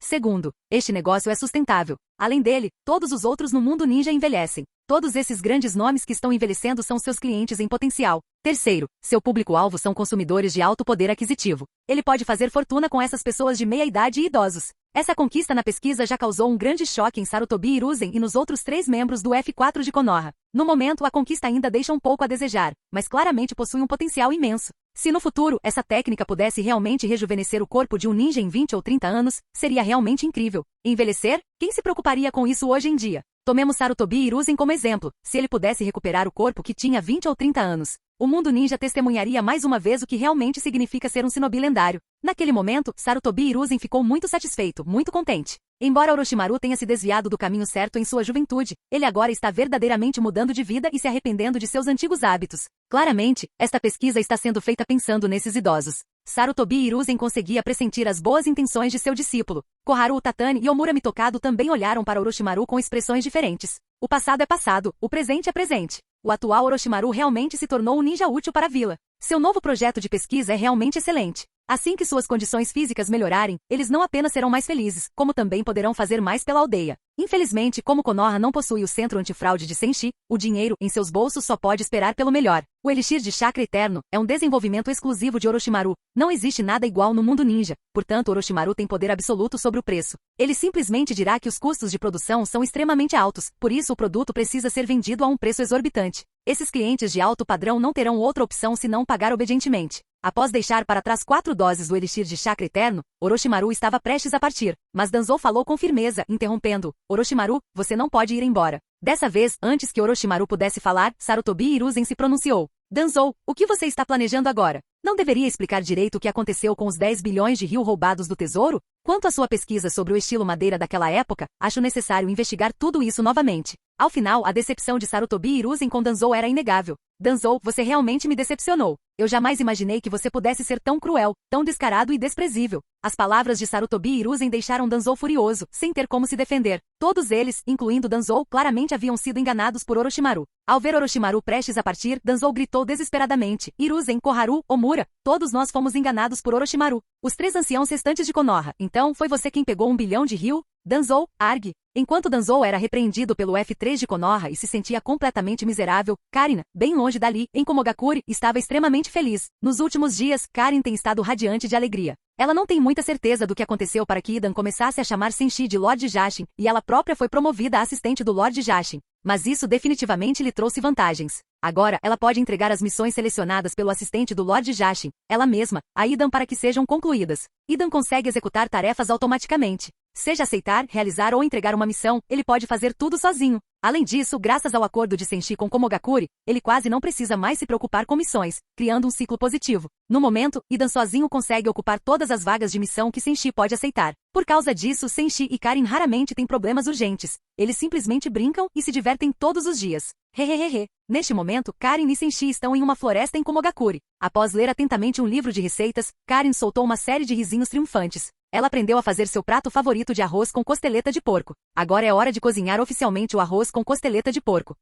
Segundo, este negócio é sustentável. Além dele, todos os outros no mundo ninja envelhecem. Todos esses grandes nomes que estão envelhecendo são seus clientes em potencial. Terceiro, seu público-alvo são consumidores de alto poder aquisitivo. Ele pode fazer fortuna com essas pessoas de meia idade e idosos. Essa conquista na pesquisa já causou um grande choque em Sarutobi Hiruzen e nos outros 3 membros do F4 de Konoha. No momento, a conquista ainda deixa um pouco a desejar, mas claramente possui um potencial imenso. Se no futuro, essa técnica pudesse realmente rejuvenescer o corpo de um ninja em 20 ou 30 anos, seria realmente incrível. Envelhecer? Quem se preocuparia com isso hoje em dia? Tomemos Sarutobi Hiruzen como exemplo. Se ele pudesse recuperar o corpo que tinha 20 ou 30 anos, o mundo ninja testemunharia mais uma vez o que realmente significa ser um shinobi lendário. Naquele momento, Sarutobi Hiruzen ficou muito satisfeito, muito contente. Embora Orochimaru tenha se desviado do caminho certo em sua juventude, ele agora está verdadeiramente mudando de vida e se arrependendo de seus antigos hábitos. Claramente, esta pesquisa está sendo feita pensando nesses idosos. Sarutobi Hiruzen conseguia pressentir as boas intenções de seu discípulo. Koharu Utatani e Omura Mitokado também olharam para Orochimaru com expressões diferentes. O passado é passado, o presente é presente. O atual Orochimaru realmente se tornou um ninja útil para a vila. Seu novo projeto de pesquisa é realmente excelente. Assim que suas condições físicas melhorarem, eles não apenas serão mais felizes, como também poderão fazer mais pela aldeia. Infelizmente, como Konoha não possui o centro antifraude de Senshi, o dinheiro em seus bolsos só pode esperar pelo melhor. O Elixir de Chakra Eterno é um desenvolvimento exclusivo de Orochimaru. Não existe nada igual no mundo ninja, portanto Orochimaru tem poder absoluto sobre o preço. Ele simplesmente dirá que os custos de produção são extremamente altos, por isso o produto precisa ser vendido a um preço exorbitante. Esses clientes de alto padrão não terão outra opção senão pagar obedientemente. Após deixar para trás 4 doses do Elixir de Chakra Eterno, Orochimaru estava prestes a partir, mas Danzou falou com firmeza, interrompendo: Orochimaru, você não pode ir embora. Dessa vez, antes que Orochimaru pudesse falar, Sarutobi Hiruzen se pronunciou. Danzou, o que você está planejando agora? Não deveria explicar direito o que aconteceu com os 10 bilhões de ryu roubados do tesouro? Quanto à sua pesquisa sobre o estilo madeira daquela época, acho necessário investigar tudo isso novamente. Ao final, a decepção de Sarutobi Hiruzen com Danzou era inegável. Danzou, você realmente me decepcionou. Eu jamais imaginei que você pudesse ser tão cruel, tão descarado e desprezível. As palavras de Sarutobi Hiruzen deixaram Danzou furioso, sem ter como se defender. Todos eles, incluindo Danzou, claramente haviam sido enganados por Orochimaru. Ao ver Orochimaru prestes a partir, Danzou gritou desesperadamente: Hiruzen, Koharu, Omura, todos nós fomos enganados por Orochimaru. Os 3 anciãos restantes de Konoha. Então, foi você quem pegou 1 bilhão de ryu? Danzou, argue. Enquanto Danzou era repreendido pelo F3 de Konoha e se sentia completamente miserável, Karina, bem longe dali, em Komogakure, estava extremamente feliz. Nos últimos dias, Karin tem estado radiante de alegria. Ela não tem muita certeza do que aconteceu para que Idan começasse a chamar Senshi de Lord Jashin, e ela própria foi promovida a assistente do Lord Jashin. Mas isso definitivamente lhe trouxe vantagens. Agora, ela pode entregar as missões selecionadas pelo assistente do Lord Jashin, ela mesma, a Idan para que sejam concluídas. Idan consegue executar tarefas automaticamente. Seja aceitar, realizar ou entregar uma missão, ele pode fazer tudo sozinho. Além disso, graças ao acordo de Senshi com Komogakure, ele quase não precisa mais se preocupar com missões, criando um ciclo positivo. No momento, Idan sozinho consegue ocupar todas as vagas de missão que Senshi pode aceitar. Por causa disso, Senshi e Karin raramente têm problemas urgentes. Eles simplesmente brincam e se divertem todos os dias. Hehehehe. Neste momento, Karin e Senshi estão em uma floresta em Komogakure. Após ler atentamente um livro de receitas, Karin soltou uma série de risinhos triunfantes. Ela aprendeu a fazer seu prato favorito de arroz com costeleta de porco. Agora é hora de cozinhar oficialmente o arroz com costeleta de porco.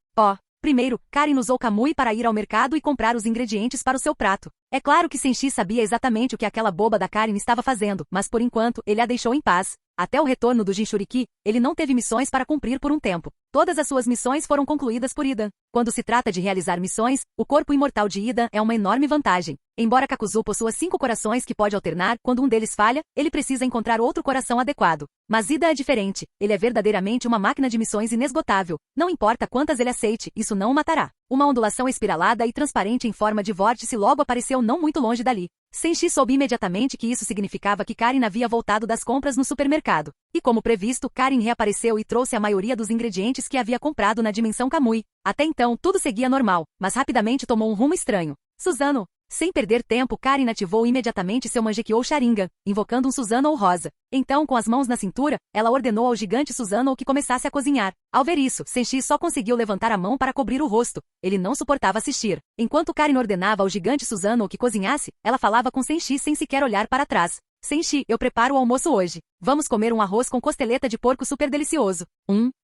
Primeiro, Karin usou Kamui para ir ao mercado e comprar os ingredientes para o seu prato. É claro que Senshi sabia exatamente o que aquela boba da Karin estava fazendo, mas por enquanto, ele a deixou em paz. Até o retorno do Jinchuriki, ele não teve missões para cumprir por um tempo. Todas as suas missões foram concluídas por Idan. Quando se trata de realizar missões, o corpo imortal de Idan é uma enorme vantagem. Embora Kakuzu possua 5 corações que pode alternar, quando um deles falha, ele precisa encontrar outro coração adequado. Mas Idan é diferente. Ele é verdadeiramente uma máquina de missões inesgotável. Não importa quantas ele aceite, isso não o matará. Uma ondulação espiralada e transparente em forma de vórtice logo apareceu não muito longe dali. Senshi soube imediatamente que isso significava que Karin havia voltado das compras no supermercado. E como previsto, Karin reapareceu e trouxe a maioria dos ingredientes que havia comprado na dimensão Kamui. Até então, tudo seguia normal, mas rapidamente tomou um rumo estranho. Susanoo. Sem perder tempo, Karin ativou imediatamente seu Mangekyou Sharingan, invocando um Susanoo rosa. Então, com as mãos na cintura, ela ordenou ao gigante Susanoo que começasse a cozinhar. Ao ver isso, Senshi só conseguiu levantar a mão para cobrir o rosto. Ele não suportava assistir. Enquanto Karin ordenava ao gigante Susanoo que cozinhasse, ela falava com Senshi sem sequer olhar para trás. Senshi, eu preparo o almoço hoje. Vamos comer um arroz com costeleta de porco super delicioso.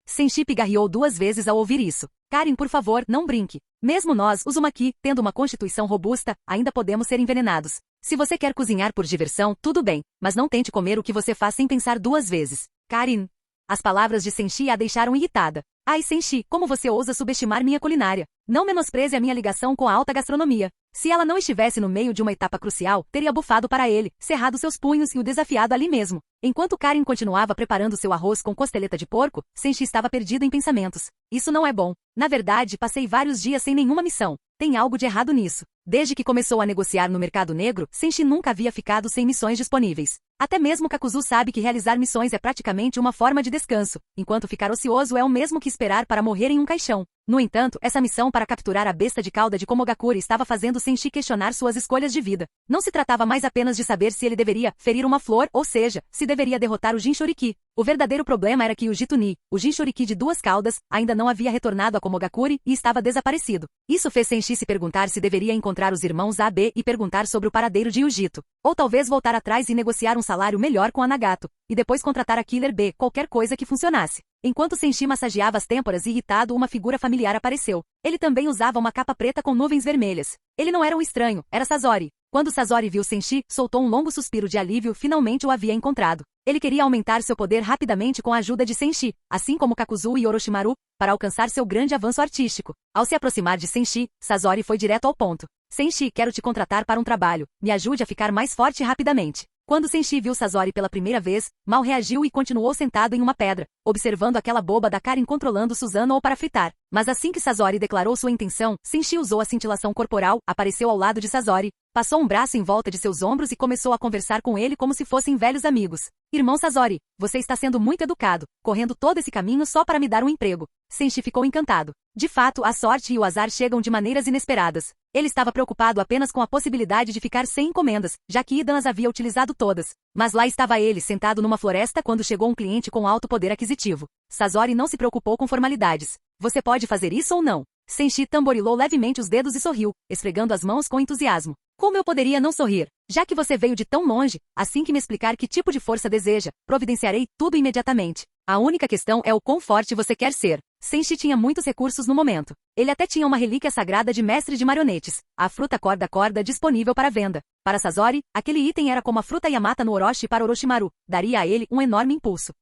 Senshi pigarreou 2 vezes ao ouvir isso. Karin, por favor, não brinque. Mesmo nós, Uzumaki, tendo uma constituição robusta, ainda podemos ser envenenados. Se você quer cozinhar por diversão, tudo bem, mas não tente comer o que você faz sem pensar 2 vezes. Karin. As palavras de Senshi a deixaram irritada. Ai, Senshi, como você ousa subestimar minha culinária? Não menospreze a minha ligação com a alta gastronomia. Se ela não estivesse no meio de uma etapa crucial, teria bufado para ele, cerrado seus punhos e o desafiado ali mesmo. Enquanto Karin continuava preparando seu arroz com costeleta de porco, Senshi estava perdido em pensamentos. Isso não é bom. Na verdade, passei vários dias sem nenhuma missão. Tem algo de errado nisso. Desde que começou a negociar no mercado negro, Senshi nunca havia ficado sem missões disponíveis. Até mesmo Kakuzu sabe que realizar missões é praticamente uma forma de descanso, enquanto ficar ocioso é o mesmo que esperar para morrer em um caixão. No entanto, essa missão para capturar a besta de cauda de Komogakure estava fazendo Senshi questionar suas escolhas de vida. Não se tratava mais apenas de saber se ele deveria ferir uma flor, ou seja, se deveria derrotar o Jinchuriki. O verdadeiro problema era que o Jituni, o Jinchuriki de duas caudas, ainda não havia retornado a Komogakure e estava desaparecido. Isso fez Senshi se perguntar se deveria encontrar os irmãos Abe e perguntar sobre o paradeiro de Yujito. Ou talvez voltar atrás e negociar um salário melhor com a Nagato, e depois contratar a Killer B, qualquer coisa que funcionasse. Enquanto Senshi massageava as têmporas irritado, uma figura familiar apareceu. Ele também usava uma capa preta com nuvens vermelhas. Ele não era um estranho, era Sasori. Quando Sasori viu Senshi, soltou um longo suspiro de alívio, finalmente o havia encontrado. Ele queria aumentar seu poder rapidamente com a ajuda de Senshi, assim como Kakuzu e Orochimaru, para alcançar seu grande avanço artístico. Ao se aproximar de Senshi, Sasori foi direto ao ponto. Senshi, quero te contratar para um trabalho. Me ajude a ficar mais forte rapidamente. Quando Senshi viu Sasori pela primeira vez, mal reagiu e continuou sentado em uma pedra, observando aquela boba da Karin controlando Susanoo para fritar. Mas assim que Sasori declarou sua intenção, Senshi usou a cintilação corporal, apareceu ao lado de Sasori, passou um braço em volta de seus ombros e começou a conversar com ele como se fossem velhos amigos. Irmão Sasori, você está sendo muito educado, correndo todo esse caminho só para me dar um emprego. Senshi ficou encantado. De fato, a sorte e o azar chegam de maneiras inesperadas. Ele estava preocupado apenas com a possibilidade de ficar sem encomendas, já que Idan as havia utilizado todas. Mas lá estava ele, sentado numa floresta quando chegou um cliente com alto poder aquisitivo. Sasori não se preocupou com formalidades. Você pode fazer isso ou não? Senshi tamborilou levemente os dedos e sorriu, esfregando as mãos com entusiasmo. Como eu poderia não sorrir? Já que você veio de tão longe, assim que me explicar que tipo de força deseja, providenciarei tudo imediatamente. A única questão é o quão forte você quer ser. Senshi tinha muitos recursos no momento. Ele até tinha uma relíquia sagrada de mestre de marionetes, a fruta corda-corda disponível para venda. Para Sasori, aquele item era como a fruta Yamata no Orochi para Orochimaru, daria a ele um enorme impulso.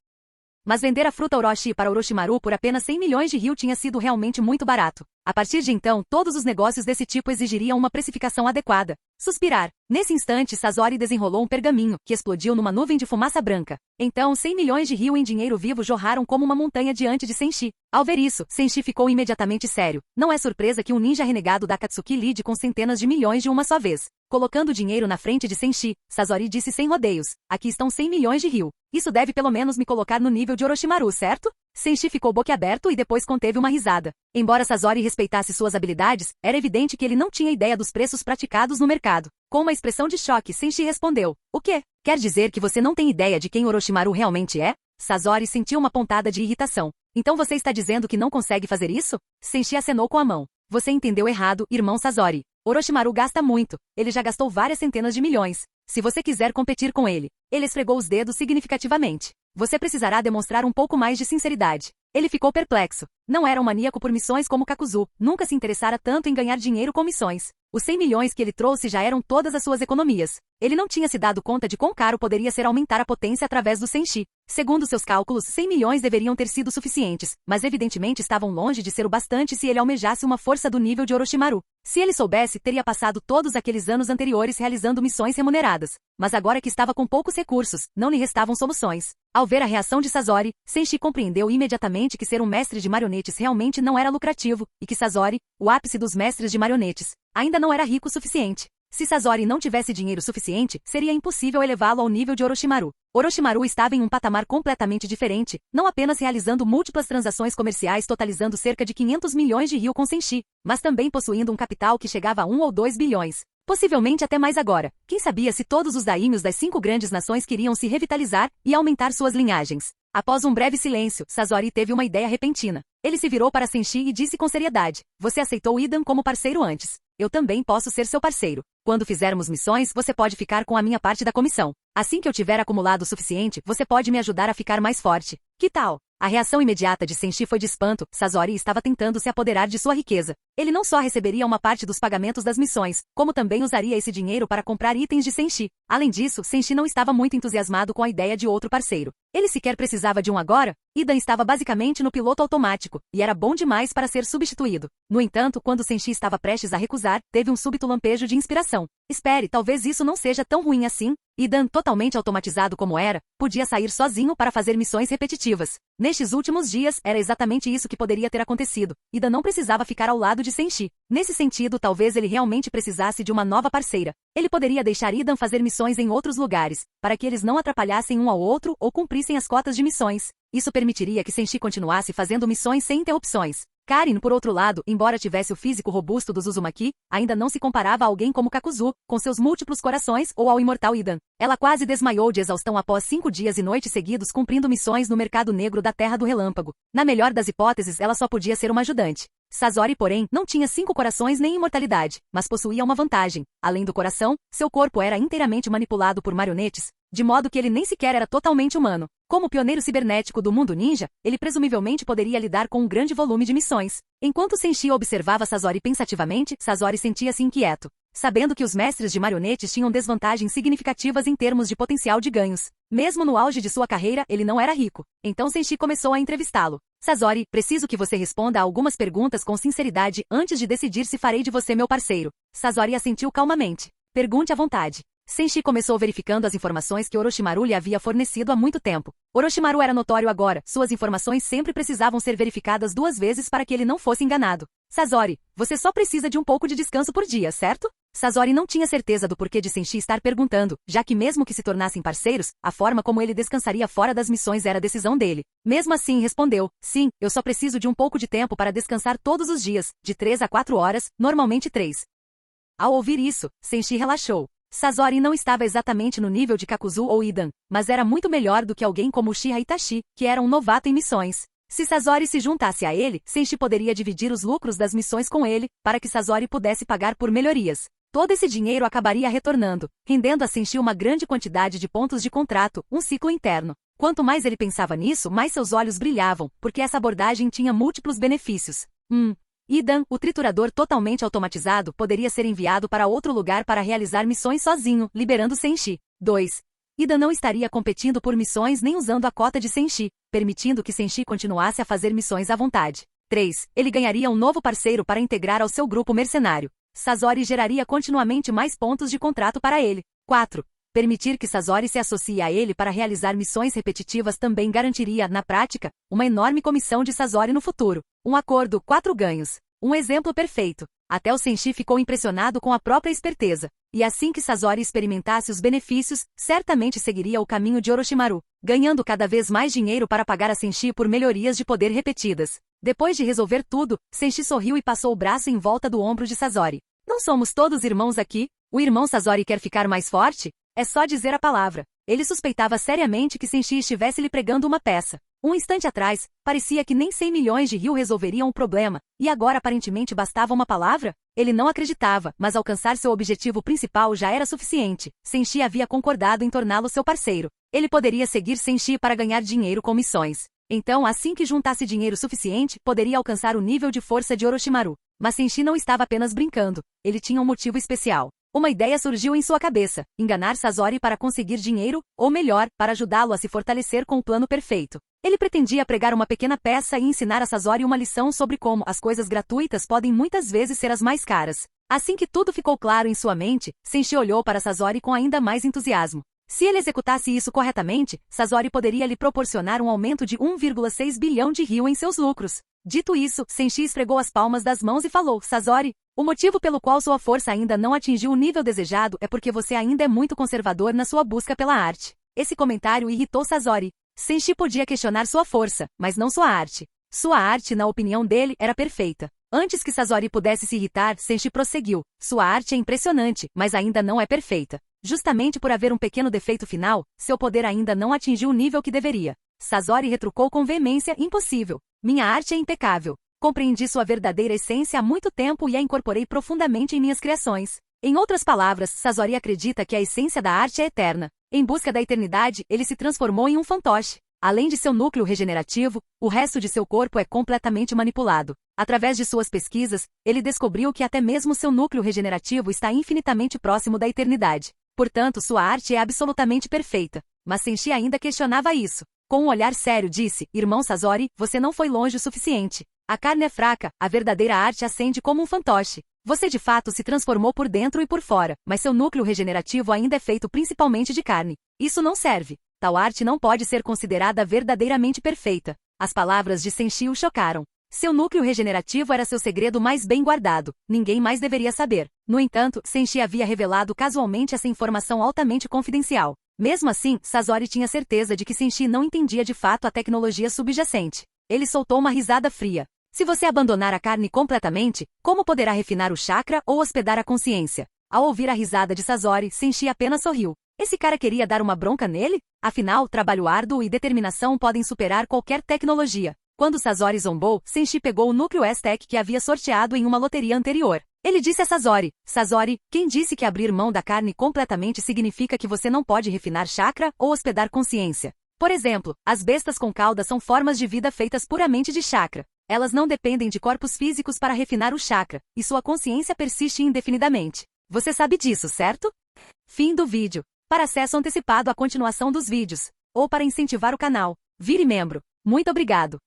Mas vender a fruta Orochi para Orochimaru por apenas 100 milhões de ryu tinha sido realmente muito barato. A partir de então, todos os negócios desse tipo exigiriam uma precificação adequada. Suspirar. Nesse instante, Sasori desenrolou um pergaminho, que explodiu numa nuvem de fumaça branca. Então, 100 milhões de ryu em dinheiro vivo jorraram como uma montanha diante de Senshi. Ao ver isso, Senshi ficou imediatamente sério. Não é surpresa que um ninja renegado da Akatsuki lide com centenas de milhões de uma só vez. Colocando o dinheiro na frente de Senshi, Sasori disse sem rodeios. Aqui estão 100 milhões de ryu. Isso deve pelo menos me colocar no nível de Orochimaru, certo? Senshi ficou boquiaberto e depois conteve uma risada. Embora Sasori respeitasse suas habilidades, era evidente que ele não tinha ideia dos preços praticados no mercado. Com uma expressão de choque, Senshi respondeu. O quê? Quer dizer que você não tem ideia de quem Orochimaru realmente é? Sasori sentiu uma pontada de irritação. Então você está dizendo que não consegue fazer isso? Senshi acenou com a mão. Você entendeu errado, irmão Sasori. Orochimaru gasta muito. Ele já gastou várias centenas de milhões. Se você quiser competir com ele. Ele esfregou os dedos significativamente. Você precisará demonstrar um pouco mais de sinceridade. Ele ficou perplexo. Não era um maníaco por missões como Kakuzu. Nunca se interessara tanto em ganhar dinheiro com missões. Os 100 milhões que ele trouxe já eram todas as suas economias. Ele não tinha se dado conta de quão caro poderia ser aumentar a potência através do Senshi. Segundo seus cálculos, 100 milhões deveriam ter sido suficientes, mas evidentemente estavam longe de ser o bastante se ele almejasse uma força do nível de Orochimaru. Se ele soubesse, teria passado todos aqueles anos anteriores realizando missões remuneradas. Mas agora que estava com poucos recursos, não lhe restavam soluções. Ao ver a reação de Sasori, Senshi compreendeu imediatamente que ser um mestre de marionetes realmente não era lucrativo, e que Sasori, o ápice dos mestres de marionetes, ainda não era rico o suficiente. Se Sasori não tivesse dinheiro suficiente, seria impossível elevá-lo ao nível de Orochimaru. Orochimaru estava em um patamar completamente diferente, não apenas realizando múltiplas transações comerciais totalizando cerca de 500 milhões de ryu com Senshi, mas também possuindo um capital que chegava a 1 ou 2 bilhões. Possivelmente até mais agora. Quem sabia se todos os daimyos das 5 grandes nações queriam se revitalizar e aumentar suas linhagens. Após um breve silêncio, Sasori teve uma ideia repentina. Ele se virou para Senshi e disse com seriedade. Você aceitou Idan como parceiro antes. Eu também posso ser seu parceiro. Quando fizermos missões, você pode ficar com a minha parte da comissão. Assim que eu tiver acumulado o suficiente, você pode me ajudar a ficar mais forte. Que tal? A reação imediata de Senshi foi de espanto. Sasori estava tentando se apoderar de sua riqueza. Ele não só receberia uma parte dos pagamentos das missões, como também usaria esse dinheiro para comprar itens de Senshi. Além disso, Senshi não estava muito entusiasmado com a ideia de outro parceiro. Ele sequer precisava de um agora. Idan estava basicamente no piloto automático, e era bom demais para ser substituído. No entanto, quando Senshi estava prestes a recusar, teve um súbito lampejo de inspiração. Espere, talvez isso não seja tão ruim assim. Idan, totalmente automatizado como era, podia sair sozinho para fazer missões repetitivas. Nestes últimos dias, era exatamente isso que poderia ter acontecido. Idan não precisava ficar ao lado de Senshi. Nesse sentido, talvez ele realmente precisasse de uma nova parceira. Ele poderia deixar Idan fazer missões em outros lugares, para que eles não atrapalhassem um ao outro ou cumprissem as cotas de missões. Isso permitiria que Senshi continuasse fazendo missões sem interrupções. Karin, por outro lado, embora tivesse o físico robusto dos Uzumaki, ainda não se comparava a alguém como Kakuzu, com seus múltiplos corações, ou ao imortal Idan. Ela quase desmaiou de exaustão após 5 dias e noites seguidos cumprindo missões no mercado negro da Terra do Relâmpago. Na melhor das hipóteses, ela só podia ser uma ajudante. Sasori, porém, não tinha 5 corações nem imortalidade, mas possuía uma vantagem. Além do coração, seu corpo era inteiramente manipulado por marionetes, de modo que ele nem sequer era totalmente humano. Como pioneiro cibernético do mundo ninja, ele presumivelmente poderia lidar com um grande volume de missões. Enquanto Senshi observava Sasori pensativamente, Sasori sentia-se inquieto, sabendo que os mestres de marionetes tinham desvantagens significativas em termos de potencial de ganhos. Mesmo no auge de sua carreira, ele não era rico. Então Senshi começou a entrevistá-lo. Sasori, preciso que você responda a algumas perguntas com sinceridade antes de decidir se farei de você meu parceiro. Sasori assentiu calmamente. Pergunte à vontade. Senshi começou verificando as informações que Orochimaru lhe havia fornecido há muito tempo. Orochimaru era notório agora, suas informações sempre precisavam ser verificadas 2 vezes para que ele não fosse enganado. Sasori, você só precisa de um pouco de descanso por dia, certo? Sasori não tinha certeza do porquê de Senshi estar perguntando, já que mesmo que se tornassem parceiros, a forma como ele descansaria fora das missões era decisão dele. Mesmo assim, respondeu, sim, eu só preciso de um pouco de tempo para descansar todos os dias, de 3 a 4 horas, normalmente 3. Ao ouvir isso, Senshi relaxou. Sasori não estava exatamente no nível de Kakuzu ou Idan, mas era muito melhor do que alguém como Uchiha Itachi, que era um novato em missões. Se Sasori se juntasse a ele, Senshi poderia dividir os lucros das missões com ele, para que Sasori pudesse pagar por melhorias. Todo esse dinheiro acabaria retornando, rendendo a Senshi uma grande quantidade de pontos de contrato, um ciclo interno. Quanto mais ele pensava nisso, mais seus olhos brilhavam, porque essa abordagem tinha múltiplos benefícios. Idan, o triturador totalmente automatizado, poderia ser enviado para outro lugar para realizar missões sozinho, liberando Senshi. 2. Idan não estaria competindo por missões nem usando a cota de Senshi, permitindo que Senshi continuasse a fazer missões à vontade. 3. Ele ganharia um novo parceiro para integrar ao seu grupo mercenário. Sasori geraria continuamente mais pontos de contrato para ele. 4. Permitir que Sasori se associe a ele para realizar missões repetitivas também garantiria, na prática, uma enorme comissão de Sasori no futuro. Um acordo, 4 ganhos. Um exemplo perfeito. Até o Senshi ficou impressionado com a própria esperteza. E assim que Sasori experimentasse os benefícios, certamente seguiria o caminho de Orochimaru, ganhando cada vez mais dinheiro para pagar a Senshi por melhorias de poder repetidas. Depois de resolver tudo, Senshi sorriu e passou o braço em volta do ombro de Sasori. Não somos todos irmãos aqui? O irmão Sasori quer ficar mais forte? É só dizer a palavra. Ele suspeitava seriamente que Senshi estivesse lhe pregando uma peça. Um instante atrás, parecia que nem 100 milhões de ryu resolveriam o problema, e agora aparentemente bastava uma palavra? Ele não acreditava, mas alcançar seu objetivo principal já era suficiente. Senshi havia concordado em torná-lo seu parceiro. Ele poderia seguir Senshi para ganhar dinheiro com missões. Então, assim que juntasse dinheiro suficiente, poderia alcançar o nível de força de Orochimaru. Mas Senshi não estava apenas brincando. Ele tinha um motivo especial. Uma ideia surgiu em sua cabeça: enganar Sasori para conseguir dinheiro, ou melhor, para ajudá-lo a se fortalecer com o plano perfeito. Ele pretendia pregar uma pequena peça e ensinar a Sasori uma lição sobre como as coisas gratuitas podem muitas vezes ser as mais caras. Assim que tudo ficou claro em sua mente, Senshi olhou para Sasori com ainda mais entusiasmo. Se ele executasse isso corretamente, Sasori poderia lhe proporcionar um aumento de 1,6 bilhão de ryu em seus lucros. Dito isso, Senshi esfregou as palmas das mãos e falou: Sasori, o motivo pelo qual sua força ainda não atingiu o nível desejado é porque você ainda é muito conservador na sua busca pela arte. Esse comentário irritou Sasori. Senshi podia questionar sua força, mas não sua arte. Sua arte, na opinião dele, era perfeita. Antes que Sasori pudesse se irritar, Senshi prosseguiu. Sua arte é impressionante, mas ainda não é perfeita. Justamente por haver um pequeno defeito final, seu poder ainda não atingiu o nível que deveria. Sasori retrucou com veemência: impossível. Minha arte é impecável. Compreendi sua verdadeira essência há muito tempo e a incorporei profundamente em minhas criações. Em outras palavras, Sasori acredita que a essência da arte é eterna. Em busca da eternidade, ele se transformou em um fantoche. Além de seu núcleo regenerativo, o resto de seu corpo é completamente manipulado. Através de suas pesquisas, ele descobriu que até mesmo seu núcleo regenerativo está infinitamente próximo da eternidade. Portanto, sua arte é absolutamente perfeita. Mas Senshi ainda questionava isso. Com um olhar sério disse, irmão Sasori, você não foi longe o suficiente. A carne é fraca, a verdadeira arte acende como um fantoche. Você de fato se transformou por dentro e por fora, mas seu núcleo regenerativo ainda é feito principalmente de carne. Isso não serve. Tal arte não pode ser considerada verdadeiramente perfeita. As palavras de Senshi o chocaram. Seu núcleo regenerativo era seu segredo mais bem guardado. Ninguém mais deveria saber. No entanto, Senshi havia revelado casualmente essa informação altamente confidencial. Mesmo assim, Sasori tinha certeza de que Senshi não entendia de fato a tecnologia subjacente. Ele soltou uma risada fria. Se você abandonar a carne completamente, como poderá refinar o chakra ou hospedar a consciência? Ao ouvir a risada de Sasori, Senshi apenas sorriu. Esse cara queria dar uma bronca nele? Afinal, trabalho árduo e determinação podem superar qualquer tecnologia. Quando Sasori zombou, Senshi pegou o núcleo S-Tech que havia sorteado em uma loteria anterior. Ele disse a Sasori, Sasori, quem disse que abrir mão da carne completamente significa que você não pode refinar chakra ou hospedar consciência? Por exemplo, as bestas com cauda são formas de vida feitas puramente de chakra. Elas não dependem de corpos físicos para refinar o chakra, e sua consciência persiste indefinidamente. Você sabe disso, certo? Fim do vídeo. Para acesso antecipado à continuação dos vídeos, ou para incentivar o canal, vire membro. Muito obrigado.